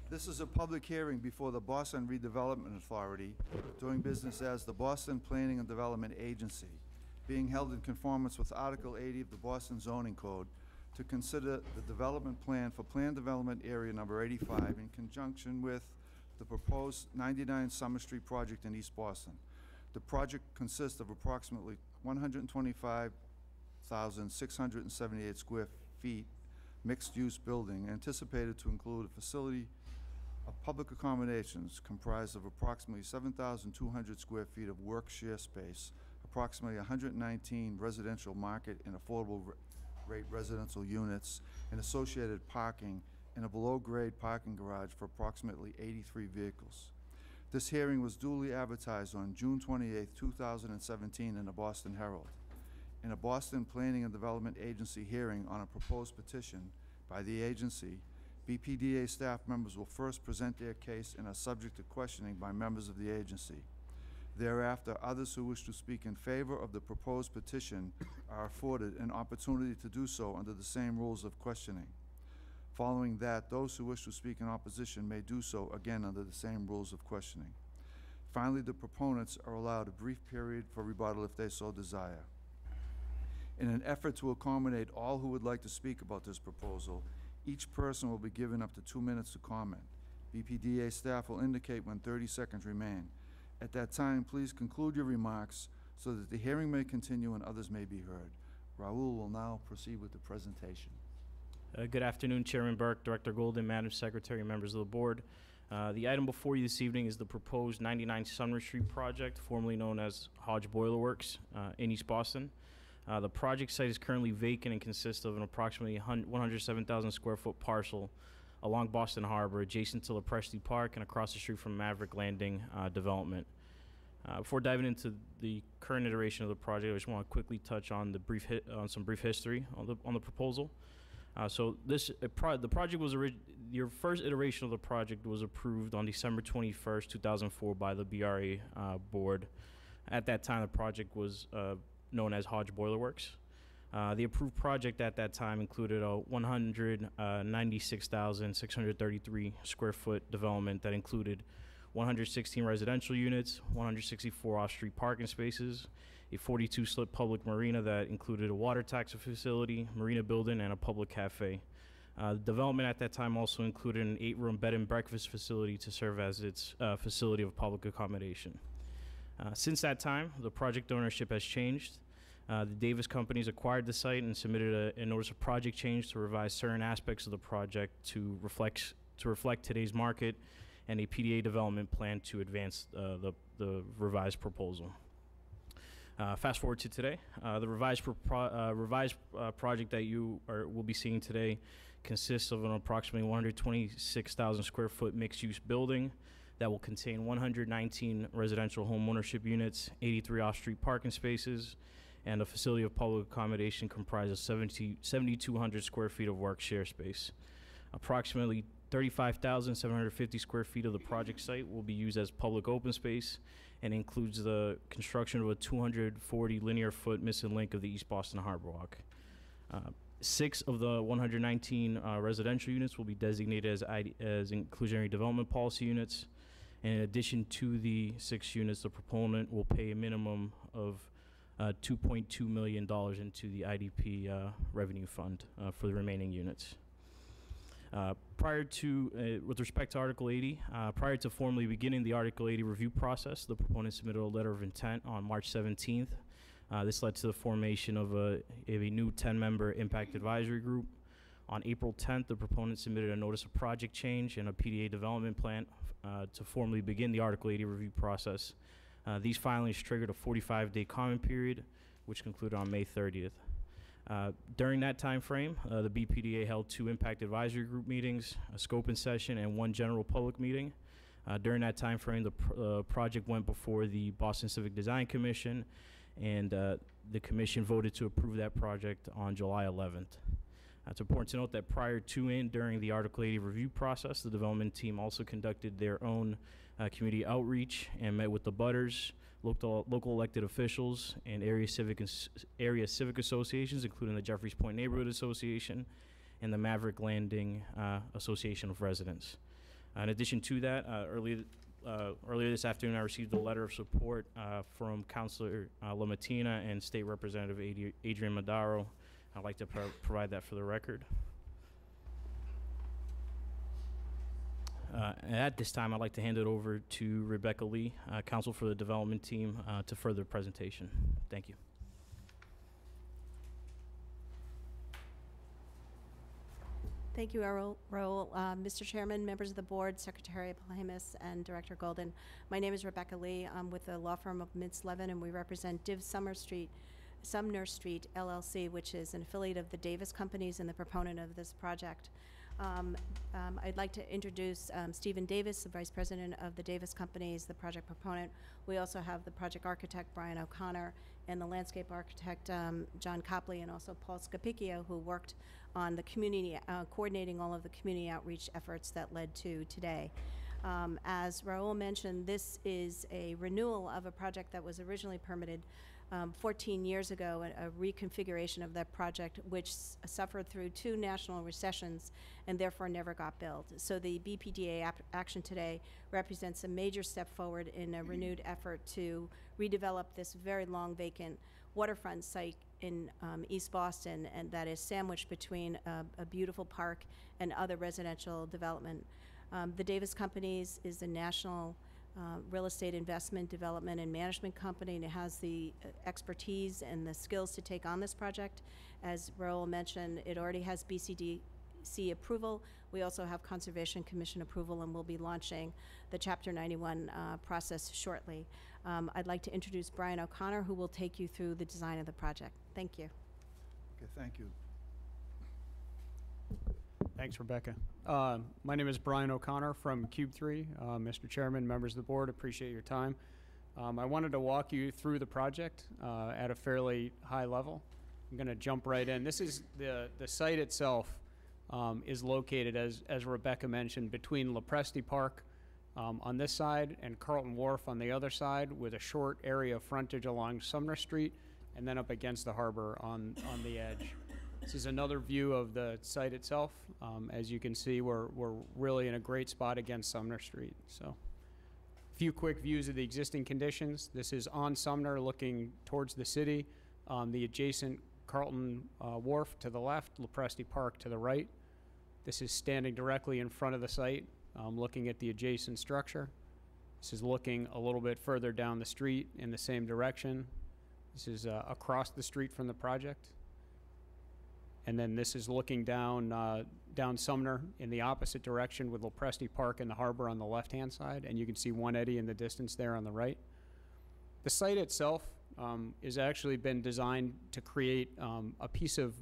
This is a public hearing before the Boston Redevelopment Authority, doing business as the Boston Planning and Development Agency, being held in conformance with Article 80 of the Boston Zoning Code to consider the development plan for Planned Development Area Number 85 in conjunction with the proposed 99 Summer Street project in East Boston. The project consists of approximately 125,678 square feet mixed-use building, anticipated to include a facility of public accommodations comprised of approximately 7,200 square feet of work share space, approximately 119 residential market and affordable rate residential units, and associated parking, and a below-grade parking garage for approximately 83 vehicles. This hearing was duly advertised on June 28, 2017 in the Boston Herald. In a Boston Planning and Development Agency hearing on a proposed petition by the agency, BPDA staff members will first present their case and are subject to questioning by members of the agency. Thereafter, others who wish to speak in favor of the proposed petition are afforded an opportunity to do so under the same rules of questioning. Following that, those who wish to speak in opposition may do so again under the same rules of questioning. Finally, the proponents are allowed a brief period for rebuttal if they so desire. In an effort to accommodate all who would like to speak about this proposal, each person will be given up to 2 minutes to comment. BPDA staff will indicate when 30 seconds remain. At that time, please conclude your remarks so that the hearing may continue and others may be heard. Raul will now proceed with the presentation. Good afternoon, Chairman Burke, Director Golden, Madam Secretary, members of the board. The item before you this evening is the proposed 99 Summer Street project, formerly known as Hodge Boiler Works in East Boston. The project site is currently vacant and consists of an approximately 107,000 square foot parcel along Boston Harbor, adjacent to Lepresti Park and across the street from Maverick Landing development. Before diving into the current iteration of the project, I just want to quickly touch on some brief history on the proposal. So the project was your first iteration of the project was approved on December 21st, 2004 by the BRA board. At that time, the project was known as Hodge Boiler Works. The approved project at that time included a 196,633 square foot development that included 116 residential units, 164 off-street parking spaces, a 42-slip public marina that included a water taxi facility, marina building, and a public cafe. The development at that time also included an 8-room bed and breakfast facility to serve as its facility of public accommodation. Since that time, the project ownership has changed. The Davis companies acquired the site and submitted a notice of project change to revise certain aspects of the project to reflect today's market, and a PDA development plan to advance the revised proposal. Fast forward to today. The revised project that you will be seeing today consists of an approximately 126,000 square foot mixed-use building that will contain 119 residential home ownership units, 83 off-street parking spaces, and a facility of public accommodation comprised of 7,200 square feet of work share space. Approximately 35,750 square feet of the project site will be used as public open space and includes the construction of a 240 linear foot missing link of the East Boston Harbor Walk. 6 of the 119 residential units will be designated as inclusionary development policy units. And in addition to the 6 units, the proponent will pay a minimum of $2.2 million into the IDP revenue fund for the remaining units. With respect to Article 80, prior to formally beginning the Article 80 review process, the proponent submitted a letter of intent on March 17th. This led to the formation of a new 10-member impact advisory group. On April 10th, the proponent submitted a notice of project change and a PDA development plan to formally begin the Article 80 review process. These filings triggered a 45-day comment period, which concluded on May 30th. During that time frame, the BPDA held 2 impact advisory group meetings, a scoping session, and 1 general public meeting. During that time frame, the project went before the Boston Civic Design Commission, and the commission voted to approve that project on July 11th. It's important to note that prior to and during the Article 80 review process, the development team also conducted their own community outreach and met with the butters, local elected officials, and area civic associations, including the Jeffreys Point Neighborhood Association and the Maverick Landing Association of Residents. In addition to that, earlier this afternoon, I received a letter of support from Councilor LaMattina and State Representative Adrian Madaro. I'd like to provide that for the record. At this time, I'd like to hand it over to Rebecca Lee, counsel for the development team, to further presentation. Thank you. Thank you, Raul. Mr. Chairman, members of the board, Secretary Polhemus, and Director Golden. My name is Rebecca Lee. I'm with the law firm of Mintz-Levin, and we represent Sumner Street LLC, which is an affiliate of the Davis companies and the proponent of this project. I'd like to introduce Stephen Davis, the Vice President of the Davis Companies, the project proponent. We also have the project architect, Brian O'Connor, and the landscape architect, John Copley, and also Paul Scapicchio, who worked on the community, coordinating all of the community outreach efforts that led to today. As Raul mentioned, this is a renewal of a project that was originally permitted 14 years ago, a reconfiguration of that project, which suffered through 2 national recessions and therefore never got built. So the BPDA action today represents a major step forward in a renewed effort to redevelop this very long vacant waterfront site in East Boston, and that is sandwiched between a beautiful park and other residential development. The Davis Companies is a national real estate investment, development, and management company, and it has the expertise and the skills to take on this project. As Raul mentioned, it already has BCDC approval. We also have Conservation Commission approval, and we'll be launching the Chapter 91 process shortly. I'd like to introduce Brian O'Connor, who will take you through the design of the project. Thank you. Okay, thank you. Thanks, Rebecca. My name is Brian O'Connor from Cube 3. Mr. Chairman, members of the board, appreciate your time. I wanted to walk you through the project at a fairly high level. I'm going to jump right in. This is the site itself is located, as Rebecca mentioned, between Lopresti Park on this side and Carlton Wharf on the other side, with a short area of frontage along Sumner Street and then up against the harbor on the edge. This is another view of the site itself. As you can see, we're really in a great spot against Sumner Street. So, a few quick views of the existing conditions. This is on Sumner looking towards the city. The adjacent Carlton Wharf to the left, Lopresti Park to the right. This is standing directly in front of the site, looking at the adjacent structure. This is looking a little bit further down the street in the same direction. This is across the street from the project. And then this is looking down, down Sumner in the opposite direction with Lopresti Park and the harbor on the left-hand side, and you can see One Eddy in the distance there on the right. The site itself has actually been designed to create a piece of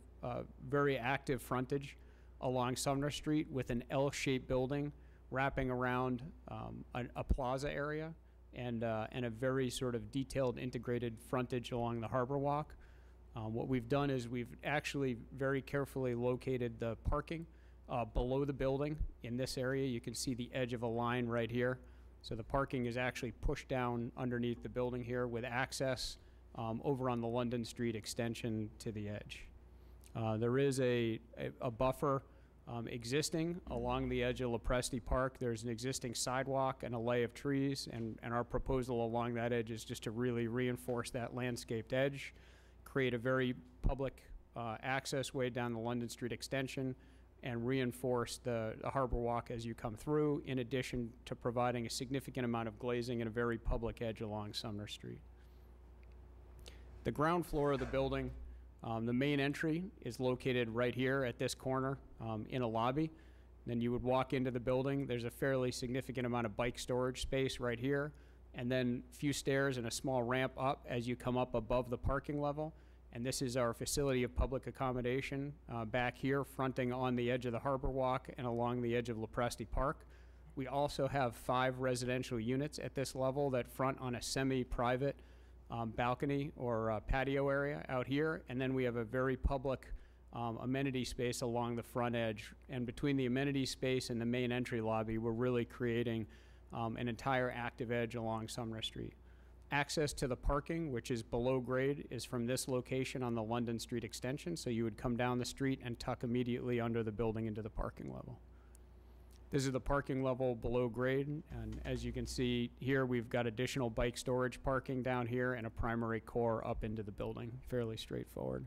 very active frontage along Sumner Street with an L-shaped building wrapping around a plaza area and a very sort of detailed integrated frontage along the Harbor Walk. What we've done is we've actually very carefully located the parking below the building in this area. You can see the edge of a line right here. So the parking is actually pushed down underneath the building here with access over on the London Street extension to the edge. There is a buffer existing along the edge of Lopresti Park. There's an existing sidewalk and a lay of trees, and our proposal along that edge is just to really reinforce that landscaped edge, create a very public access way down the London Street extension, and reinforce the Harbor Walk as you come through, in addition to providing a significant amount of glazing and a very public edge along Sumner Street. The ground floor of the building, the main entry is located right here at this corner in a lobby. Then you would walk into the building. There's a fairly significant amount of bike storage space right here, and then a few stairs and a small ramp up as you come up above the parking level. And this is our facility of public accommodation back here, fronting on the edge of the Harbor Walk and along the edge of Lopresti Park. We also have 5 residential units at this level that front on a semi-private balcony or patio area out here. And then we have a very public amenity space along the front edge. And between the amenity space and the main entry lobby, we're really creating an entire active edge along Sumner Street. Access to the parking, which is below grade, is from this location on the London Street extension. So you would come down the street and tuck immediately under the building into the parking level. This is the parking level below grade. And as you can see here, we've got additional bike storage parking down here and a primary core up into the building. Fairly straightforward.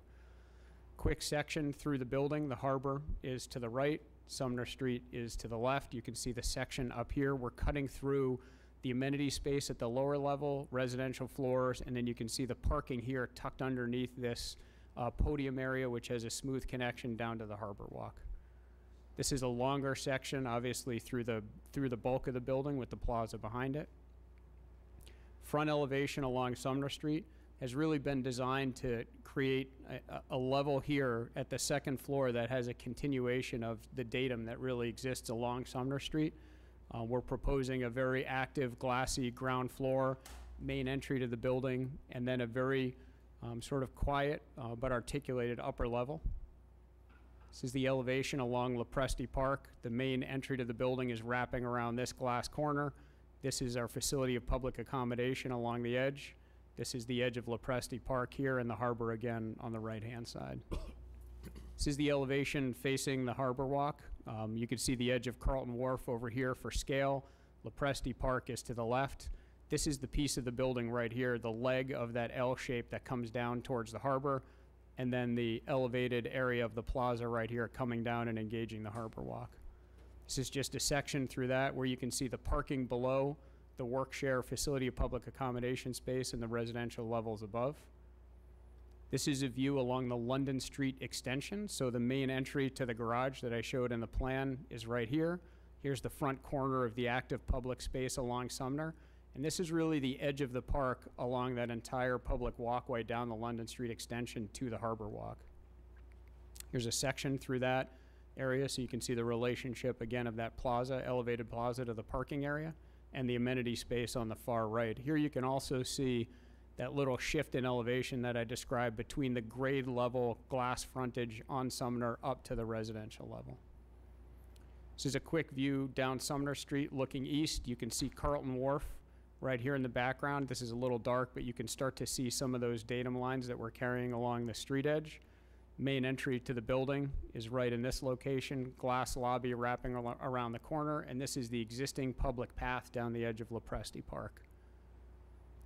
Quick section through the building. The harbor is to the right. Sumner Street is to the left. You can see the section up here. We're cutting through the amenity space at the lower level, residential floors, and then you can see the parking here tucked underneath this podium area, which has a smooth connection down to the Harbor Walk. This is a longer section, obviously through the bulk of the building with the plaza behind it. Front elevation along Sumner Street has really been designed to create a level here at the second floor that has a continuation of the datum that really exists along Sumner Street. We're proposing a very active, glassy ground floor, main entry to the building, and then a very sort of quiet but articulated upper level. This is the elevation along Lopresti Park. The main entry to the building is wrapping around this glass corner. This is our facility of public accommodation along the edge. This is the edge of Lopresti Park here, and the harbor again on the right-hand side. This is the elevation facing the Harbor Walk. You can see the edge of Carlton Wharf over here for scale. Lopresti Park is to the left. This is the piece of the building right here, the leg of that L shape that comes down towards the harbor, and then the elevated area of the plaza right here coming down and engaging the Harbor Walk. This is just a section through that where you can see the parking below, the work share facility of public accommodation space, and the residential levels above. This is a view along the London Street extension. So the main entry to the garage that I showed in the plan is right here. Here's the front corner of the active public space along Sumner. And this is really the edge of the park along that entire public walkway down the London Street extension to the Harbor Walk. Here's a section through that area so you can see the relationship again of that plaza, elevated plaza, to the parking area and the amenity space on the far right. Here you can also see that little shift in elevation that I described between the grade level glass frontage on Sumner up to the residential level. This is a quick view down Sumner Street looking east. You can see Carlton Wharf right here in the background. This is a little dark, but you can start to see some of those datum lines that we're carrying along the street edge. Main entry to the building is right in this location, glass lobby wrapping around the corner, and this is the existing public path down the edge of Lopresti Park.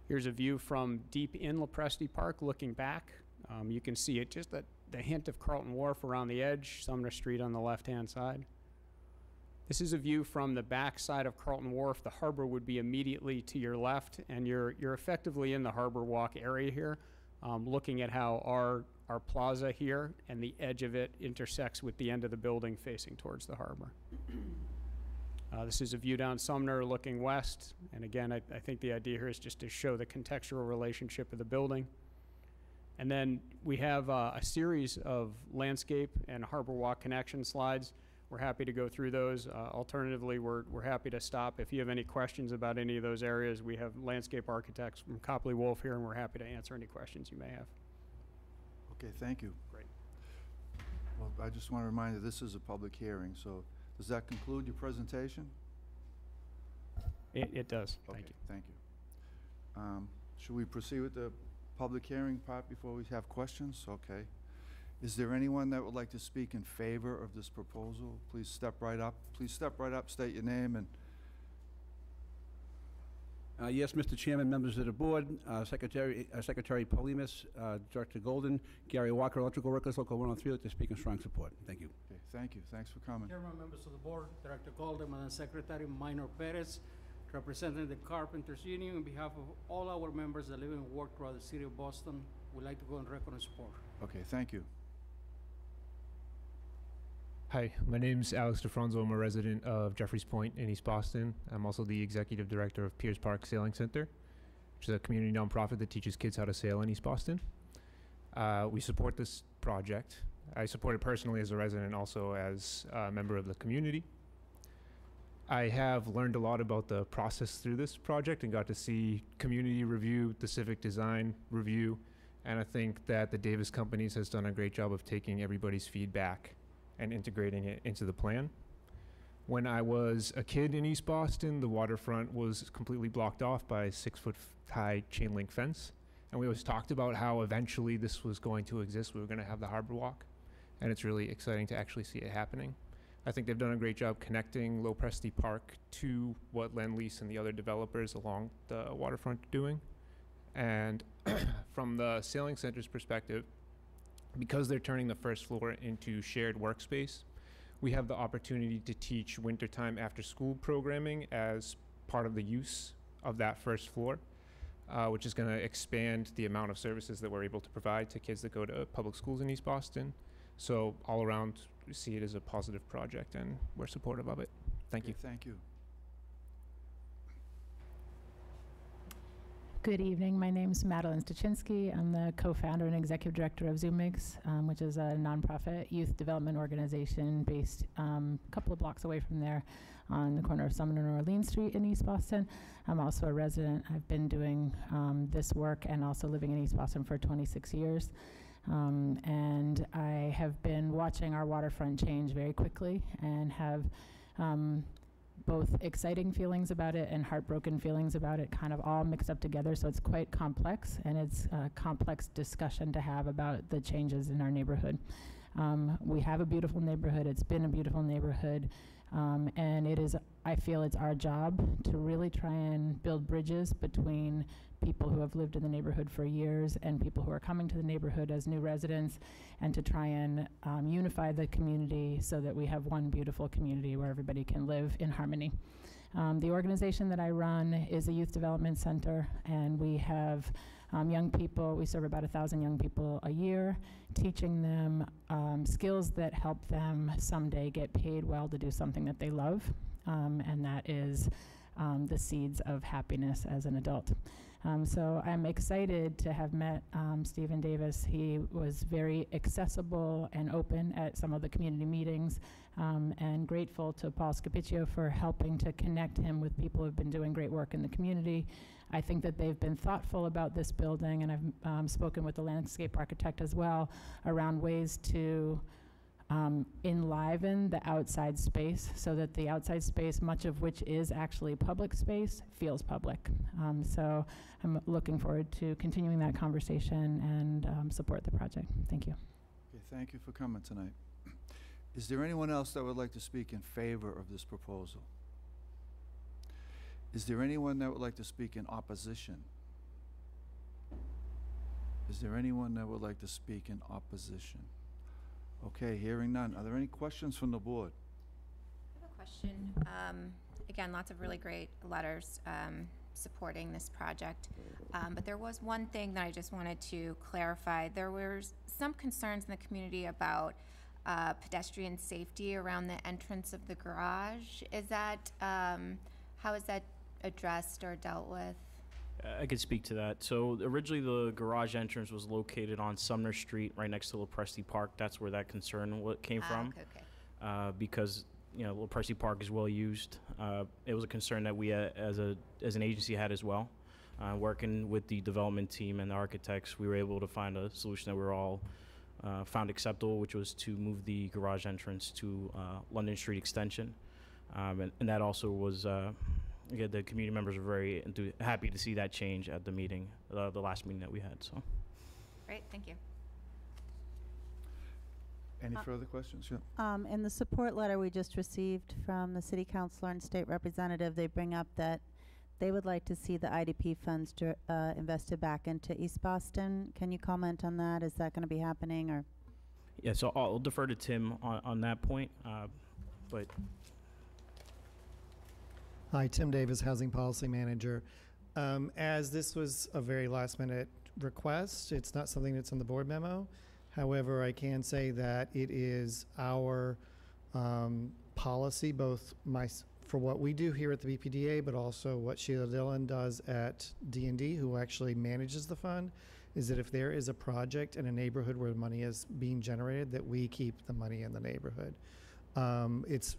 Here's a view from deep in Lopresti Park looking back. You can see it, just the hint of Carlton Wharf around the edge, Sumner Street on the left-hand side. This is a view from the back side of Carlton Wharf. The harbor would be immediately to your left, and you're effectively in the Harbor Walk area here. looking at how our plaza here and the edge of it intersects with the end of the building facing towards the harbor. This is a view down Sumner looking west. And again, I think the idea here is just to show the contextual relationship of the building. And then we have a series of landscape and harbor walk connection slides. We're happy to go through those. Alternatively, we're happy to stop. If you have any questions about any of those areas, we have landscape architects from Copley Wolf here, and we're happy to answer any questions you may have. Okay, thank you. Great. Well, I just want to remind you, this is a public hearing, so does that conclude your presentation? It does. Okay, Thank you. thank you. Should we proceed with the public hearing part before we have questions? Okay. Is there anyone that would like to speak in favor of this proposal? Please step right up. Please step right up, state your name, and Yes, Mr. Chairman, members of the board, Secretary Polimis, Director Golden, Gary Walker, Electrical Workers, Local 103, like to speak in strong support. Thank you. okay, thank you. Thanks for coming. Chairman, members of the board, Director Golden, Madam Secretary Minor Perez, representing the Carpenters Union, on behalf of all our members that live and work throughout the city of Boston, would like to go on record and support. Okay, thank you. Hi, my name's Alex DeFronzo. I'm a resident of Jeffreys Point in East Boston. I'm also the executive director of Piers Park Sailing Center, which is a community nonprofit that teaches kids how to sail in East Boston. We support this project. I support it personally as a resident, also as a member of the community. I have learned a lot about the process through this project and got to see community review, the civic design review, and I think that the Davis Companies has done a great job of taking everybody's feedback and integrating it into the plan. When I was a kid in East Boston, the waterfront was completely blocked off by a 6-foot-high chain link fence. And we always talked about how eventually this was going to exist. We were going to have the harbor walk. And it's really exciting to actually see it happening. I think they've done a great job connecting Lopresti Park to what Lend-Lease and the other developers along the waterfront are doing. And from the sailing center's perspective, because they're turning the first floor into shared workspace, we have the opportunity to teach wintertime after-school programming as part of the use of that first floor, which is going to expand the amount of services that we're able to provide to kids that go to public schools in East Boston. So all around, we see it as a positive project, and we're supportive of it. Thank you. Thank you. Good evening. My name is Madeline Stachinsky. I'm the co-founder and executive director of ZoomMix, which is a nonprofit youth development organization based a couple of blocks away from there on the corner of Sumner and Orleans Street in East Boston. I'm also a resident. I've been doing this work and also living in East Boston for 26 years. And I have been watching our waterfront change very quickly and have both exciting feelings about it and heartbroken feelings about it kind of all mixed up together. So it's quite complex, and it's a complex discussion to have about the changes in our neighborhood. We have a beautiful neighborhood. It's been a beautiful neighborhood. And it is, I feel it's our job to really try and build bridges between people who have lived in the neighborhood for years and people who are coming to the neighborhood as new residents, and to try and unify the community so that we have one beautiful community where everybody can live in harmony. The organization that I run is a youth development center, and we have young people. We serve about 1,000 young people a year, teaching them skills that help them someday get paid well to do something that they love, and that is the seeds of happiness as an adult. So I'm excited to have met Stephen Davis. He was very accessible and open at some of the community meetings, and grateful to Paul Scapiccio for helping to connect him with people who have been doing great work in the community. I think that they've been thoughtful about this building, and I've spoken with the landscape architect as well around ways to enliven the outside space so that the outside space, much of which is actually public space, feels public. So I'm looking forward to continuing that conversation and support the project. Thank you. Okay, thank you for coming tonight. Is there anyone else that would like to speak in favor of this proposal? Is there anyone that would like to speak in opposition? Is there anyone that would like to speak in opposition? Okay, hearing none. Are there any questions from the board? I have a question. Again, lots of really great letters supporting this project. But there was one thing that I just wanted to clarify. There were some concerns in the community about pedestrian safety around the entrance of the garage. Is that, how is that addressed or dealt with? I could speak to that. So originally the garage entrance was located on Sumner Street, right next to Lopresti Park. That's where that concern came from. Okay. Because Lopresti Park is well used. It was a concern that we as an agency had as well. Working with the development team and the architects, we were able to find a solution that we were all found acceptable, which was to move the garage entrance to London Street Extension. And that also was, again, the community members were very happy to see that change at the meeting, the last meeting that we had. So, Great, thank you. Any further questions? Yeah. In the support letter we just received from the city councilor and state representative, they bring up that they would like to see the IDP funds invested back into East Boston. Can you comment on that? Is that going to be happening, or? Yeah, so I'll defer to Tim on that point, but. Hi, Tim Davis, Housing Policy Manager. As this was a very last-minute request, it's not something that's in the board memo. However, I can say that it is our policy, both for what we do here at the BPDA, but also what Sheila Dillon does at D&D, who actually manages the fund, is that if there is a project in a neighborhood where money is being generated, that we keep the money in the neighborhood. It's,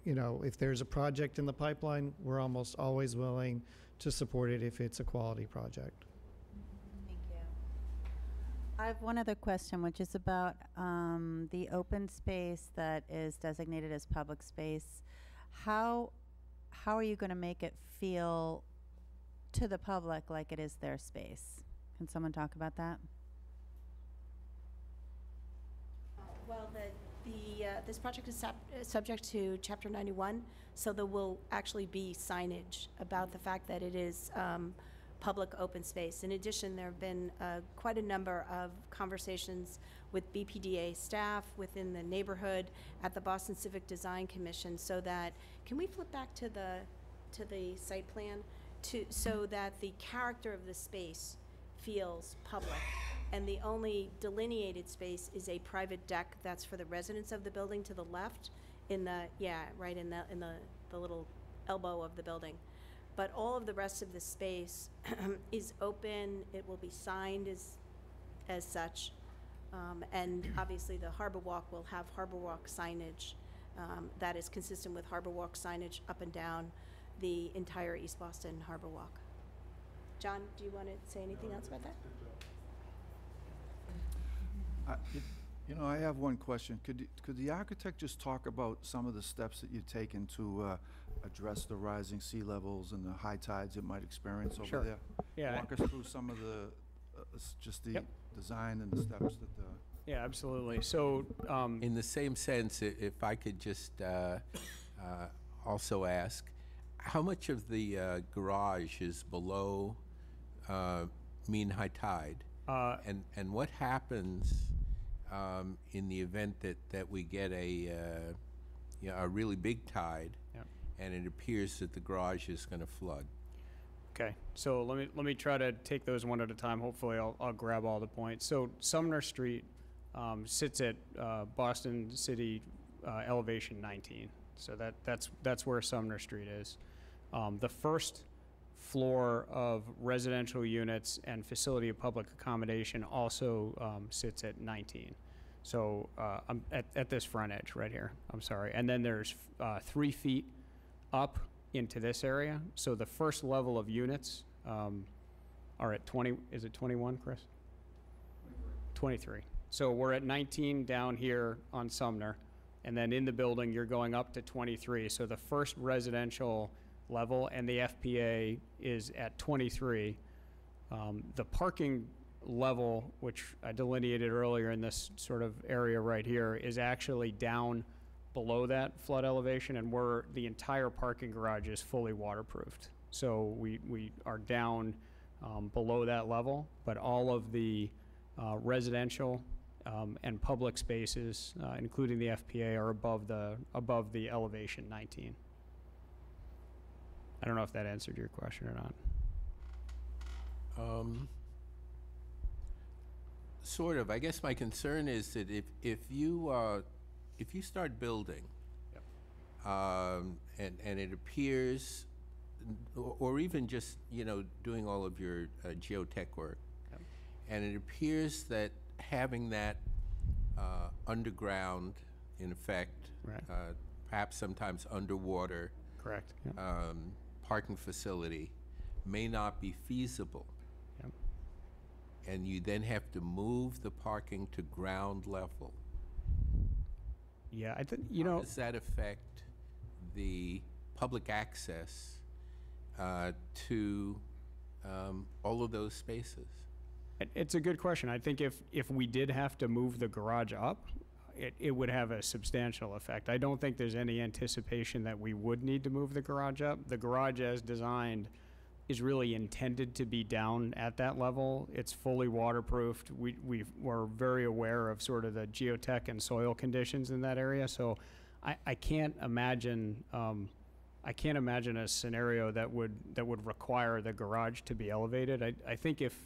if there's a project in the pipeline, we're almost always willing to support it if it's a quality project. Thank you. I have one other question, which is about the open space that is designated as public space. How are you going to make it feel to the public like it is their space? Can someone talk about that? Well, this project is subject to Chapter 91, so there will actually be signage about the fact that it is public open space. In addition, there have been quite a number of conversations with BPDA staff within the neighborhood at the Boston Civic Design Commission, so that, can we flip back to the site plan, so that the character of the space feels public, and the only delineated space is a private deck that's for the residents of the building to the left, in the little elbow of the building. But all of the rest of the space is open. It will be signed as such. And obviously the Harbor Walk will have Harbor Walk signage that is consistent with Harbor Walk signage up and down the entire East Boston Harbor Walk. John, do you want to say anything else about that? I have one question. Could the architect just talk about some of the steps that you've taken to address the rising sea levels and the high tides it might experience over there? Yeah. Walk us through some of the just the design and the steps that the. Yeah, absolutely. So, in the same sense, if I could just also ask, how much of the garage is below mean high tide? And what happens in the event that we get a really big tide, and it appears that the garage is going to flood? Okay, so let me try to take those one at a time. Hopefully, I'll grab all the points. So Sumner Street sits at Boston City elevation 19. So that's where Sumner Street is. The first floor of residential units and facility of public accommodation also sits at 19. So I'm at this front edge right here. I'm sorry. And then there's 3 feet up into this area. So the first level of units are at 20. Is it 21, Chris? 23. So we're at 19 down here on Sumner, and then in the building you're going up to 23. So the first residential level, and the FPA is at 23. The parking level, which I delineated earlier in this sort of area right here, is actually down below that flood elevation, and the entire parking garage is fully waterproofed. So we are down below that level, but all of the residential and public spaces, including the FPA, are above the elevation 19. I don't know if that answered your question or not. Sort of. I guess my concern is that if you start building, and it appears, or even just doing all of your geotech work, and it appears that having that underground, in effect, perhaps sometimes underwater, correct, parking facility may not be feasible. And you then have to move the parking to ground level. Yeah, I think, How does that affect the public access to all of those spaces? It's a good question. I think if we did have to move the garage up, it would have a substantial effect. I don't think there's any anticipation that we would need to move the garage up. The garage as designed is really intended to be down at that level. It's fully waterproofed. We're very aware of sort of the geotech and soil conditions in that area. So I can't imagine a scenario that would require the garage to be elevated. I think if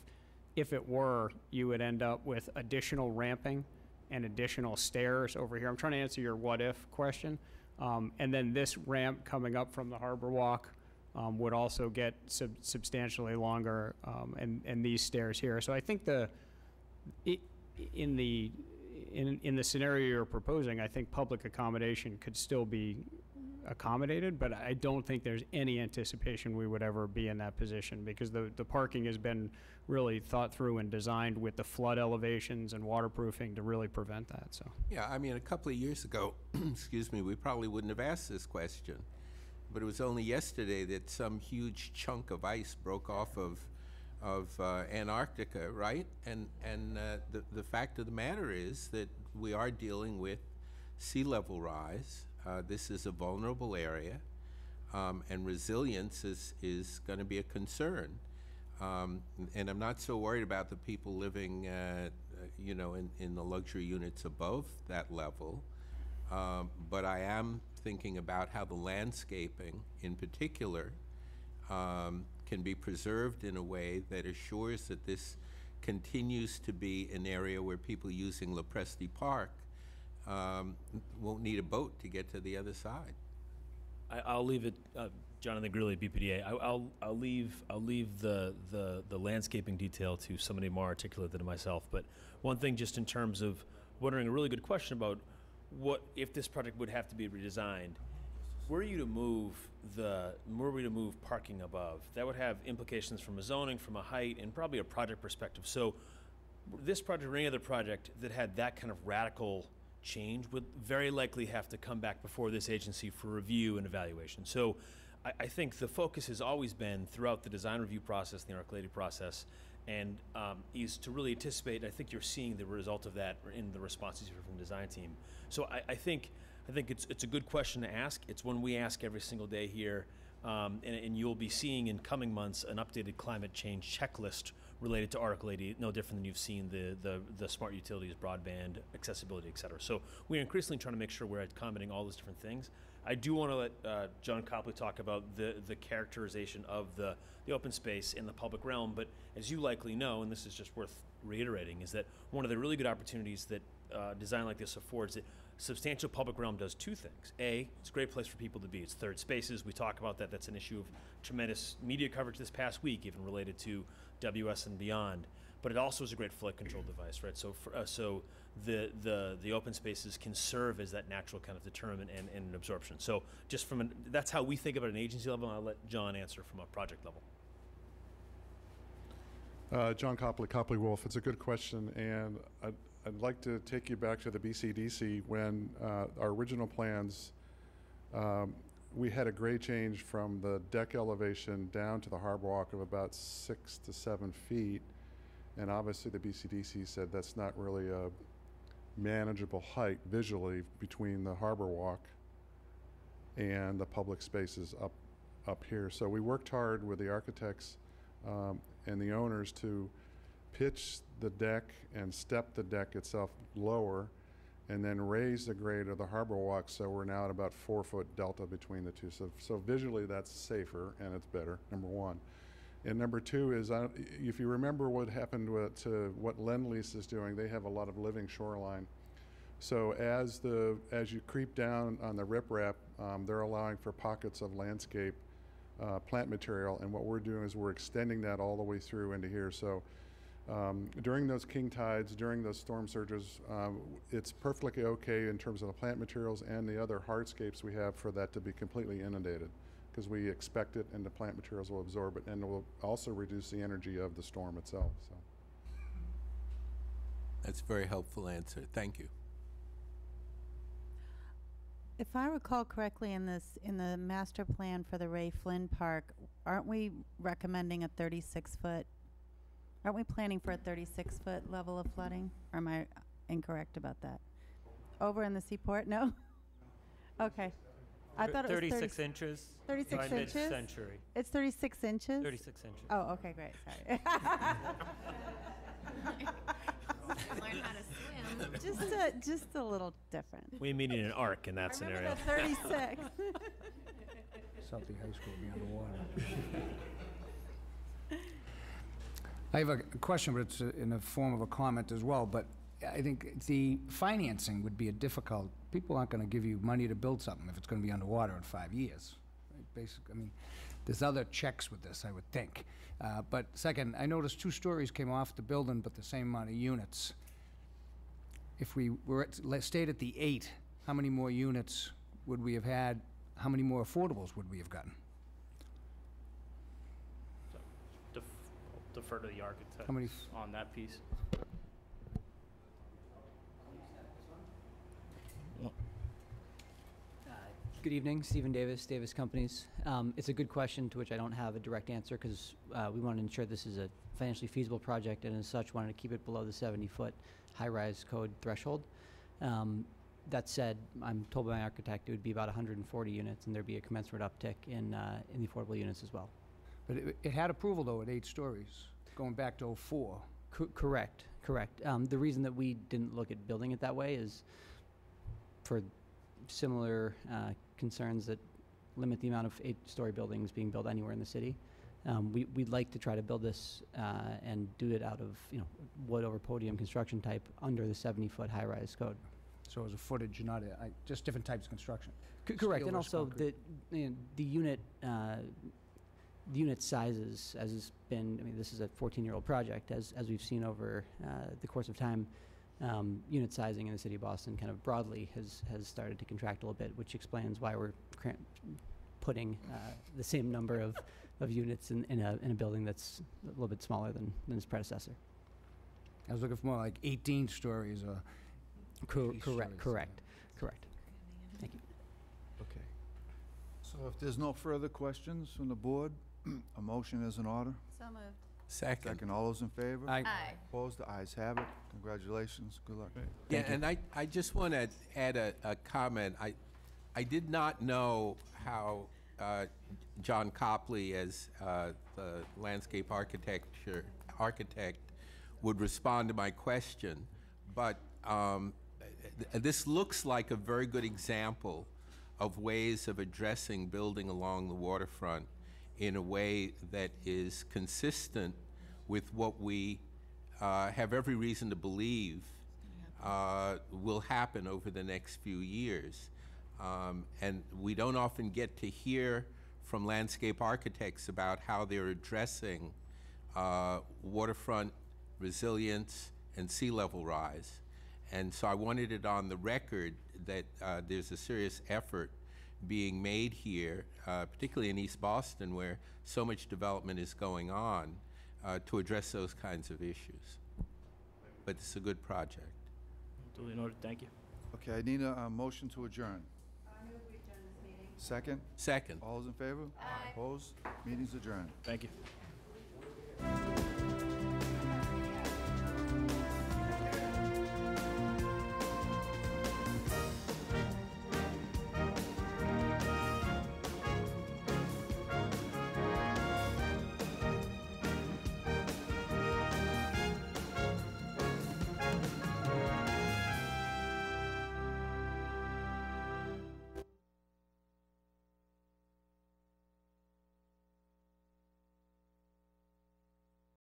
it were, you would end up with additional ramping and additional stairs over here. I'm trying to answer your what if question. And then this ramp coming up from the Harbor Walk would also get substantially longer, and these stairs here. So I think in the scenario you're proposing, I think public accommodation could still be accommodated, but I don't think there's any anticipation we would ever be in that position, because the parking has been really thought through and designed with the flood elevations and waterproofing to really prevent that. So yeah, I mean, a couple of years ago, excuse me, we probably wouldn't have asked this question. But it was only yesterday that some huge chunk of ice broke off of Antarctica, right? And the fact of the matter is that we are dealing with sea level rise. This is a vulnerable area, and resilience is going to be a concern. And I'm not so worried about the people living, in the luxury units above that level, but I am thinking about how the landscaping, in particular, can be preserved in a way that assures that this continues to be an area where people using La Presti Park won't need a boat to get to the other side. I'll leave it, Jonathan Greeley, BPDA. I'll leave the landscaping detail to somebody more articulate than myself. But one thing, just in terms of wondering, a really good question about what if this project would have to be redesigned. Were you to move parking above, that would have implications from a zoning, from a height, and probably a project perspective. So this project or any other project that had that kind of radical change would very likely have to come back before this agency for review and evaluation. So I think the focus has always been throughout the design review process, the ArcLady process, and is to really anticipate. I think you're seeing the result of that in the responses here from the design team. So I think it's a good question to ask. It's one we ask every single day here, and you'll be seeing in coming months an updated climate change checklist related to ArcLady, no different than you've seen the smart utilities, broadband, accessibility, et cetera. So we're increasingly trying to make sure we're accommodating all those different things. I do want to let John Copley talk about the characterization of the open space in the public realm, but as you likely know, and this is just worth reiterating, is that one of the really good opportunities that design like this affords it. Substantial public realm does two things. A, it's a great place for people to be. It's third spaces. We talk about that. That's an issue of tremendous media coverage this past week, even related to WS and beyond. But it also is a great flood control device, right? So so the open spaces can serve as that natural kind of deterrent and absorption. So just that's how we think about it at an agency level, and I'll let John answer from a project level. John Copley Wolf. It's a good question, and I'd like to take you back to the BCDC when our original plans, we had a grade change from the deck elevation down to the harbor walk of about 6 to 7 feet. And obviously the BCDC said that's not really a manageable height visually between the harbor walk and the public spaces up here. So we worked hard with the architects and the owners to pitch the deck and step the deck itself lower and then raise the grade of the harbor walk, so we're now at about 4-foot delta between the two. So visually, that's safer and it's better, number one. And number two is, if you remember what happened to what Lend-Lease is doing, they have a lot of living shoreline. So as you creep down on the riprap, they're allowing for pockets of landscape plant material, and what we're doing is we're extending that all the way through into here. So during those king tides, during those storm surges, it's perfectly okay in terms of the plant materials and the other hardscapes we have for that to be completely inundated, because we expect it and the plant materials will absorb it, and it will also reduce the energy of the storm itself. So That's a very helpful answer. Thank you. If I recall correctly, in the master plan for the Ray Flynn Park, aren't we recommending a 36-foot? Aren't we planning for a 36-foot level of flooding? Or am I incorrect about that? Over in the Seaport? No? Okay. I thought it was 36 inches. 36 by inches? mid-century. It's 36 inches? 36 inches. Oh, okay, great. Sorry. Learn how to swim. Just a little different. We mean in an arc in that I scenario. remember the 36. Southie High School will be underwater. I have a question, but it's in the form of a comment as well. But I think the financing would be a difficult. People aren't going to give you money to build something if it's going to be underwater in 5 years. Right? Basically, I mean, there's other checks with this, I would think. But second, I noticed 2 stories came off the building, but the same amount of units. If we were stayed at the 8, how many more units would we have had? How many more affordables would we have gotten? Defer to the architect How many on that piece. Good evening, Stephen Davis, Davis Companies. It's a good question to which I don't have a direct answer, because we want to ensure this is a financially feasible project, and as such wanted to keep it below the 70-foot high-rise code threshold. That said, I'm told by my architect it would be about 140 units, and there'd be a commensurate uptick in the affordable units as well. But it had approval, though, at 8 stories, going back to '04. Correct. The reason that we didn't look at building it that way is for similar concerns that limit the amount of 8-story buildings being built anywhere in the city. We'd like to try to build this and do it out of wood over podium construction type under the 70-foot high-rise code. So as a footage, not just different types of construction. Correct, Steel and versus also concrete. the unit sizes, as has been, I mean, this is a 14-year-old project, as we've seen over the course of time. Unit sizing in the city of Boston kind of broadly has started to contract a little bit, which explains why we're putting the same number of units in a building that's a little bit smaller than its predecessor. I was looking for more like 18 stories or... Correct. Thank you. Okay. So if there's no further questions from the board, a motion is in order. So moved. Second. All those in favor? Aye. Aye. Opposed? The ayes have it. Congratulations. Good luck. Yeah, and I just want to add a comment. I did not know how John Copley, as the landscape architect, would respond to my question, but this looks like a very good example of ways of addressing building along the waterfront in a way that is consistent with what we have every reason to believe will happen over the next few years. And we don't often get to hear from landscape architects about how they're addressing waterfront resilience and sea level rise. And so I wanted it on the record that there's a serious effort being made here, particularly in East Boston, where so much development is going on, to address those kinds of issues. But it's a good project. Duly noted. Thank you. Okay, I need a motion to adjourn. Second? Second. All those in favor? Aye. Opposed? Meeting's adjourned. Thank you.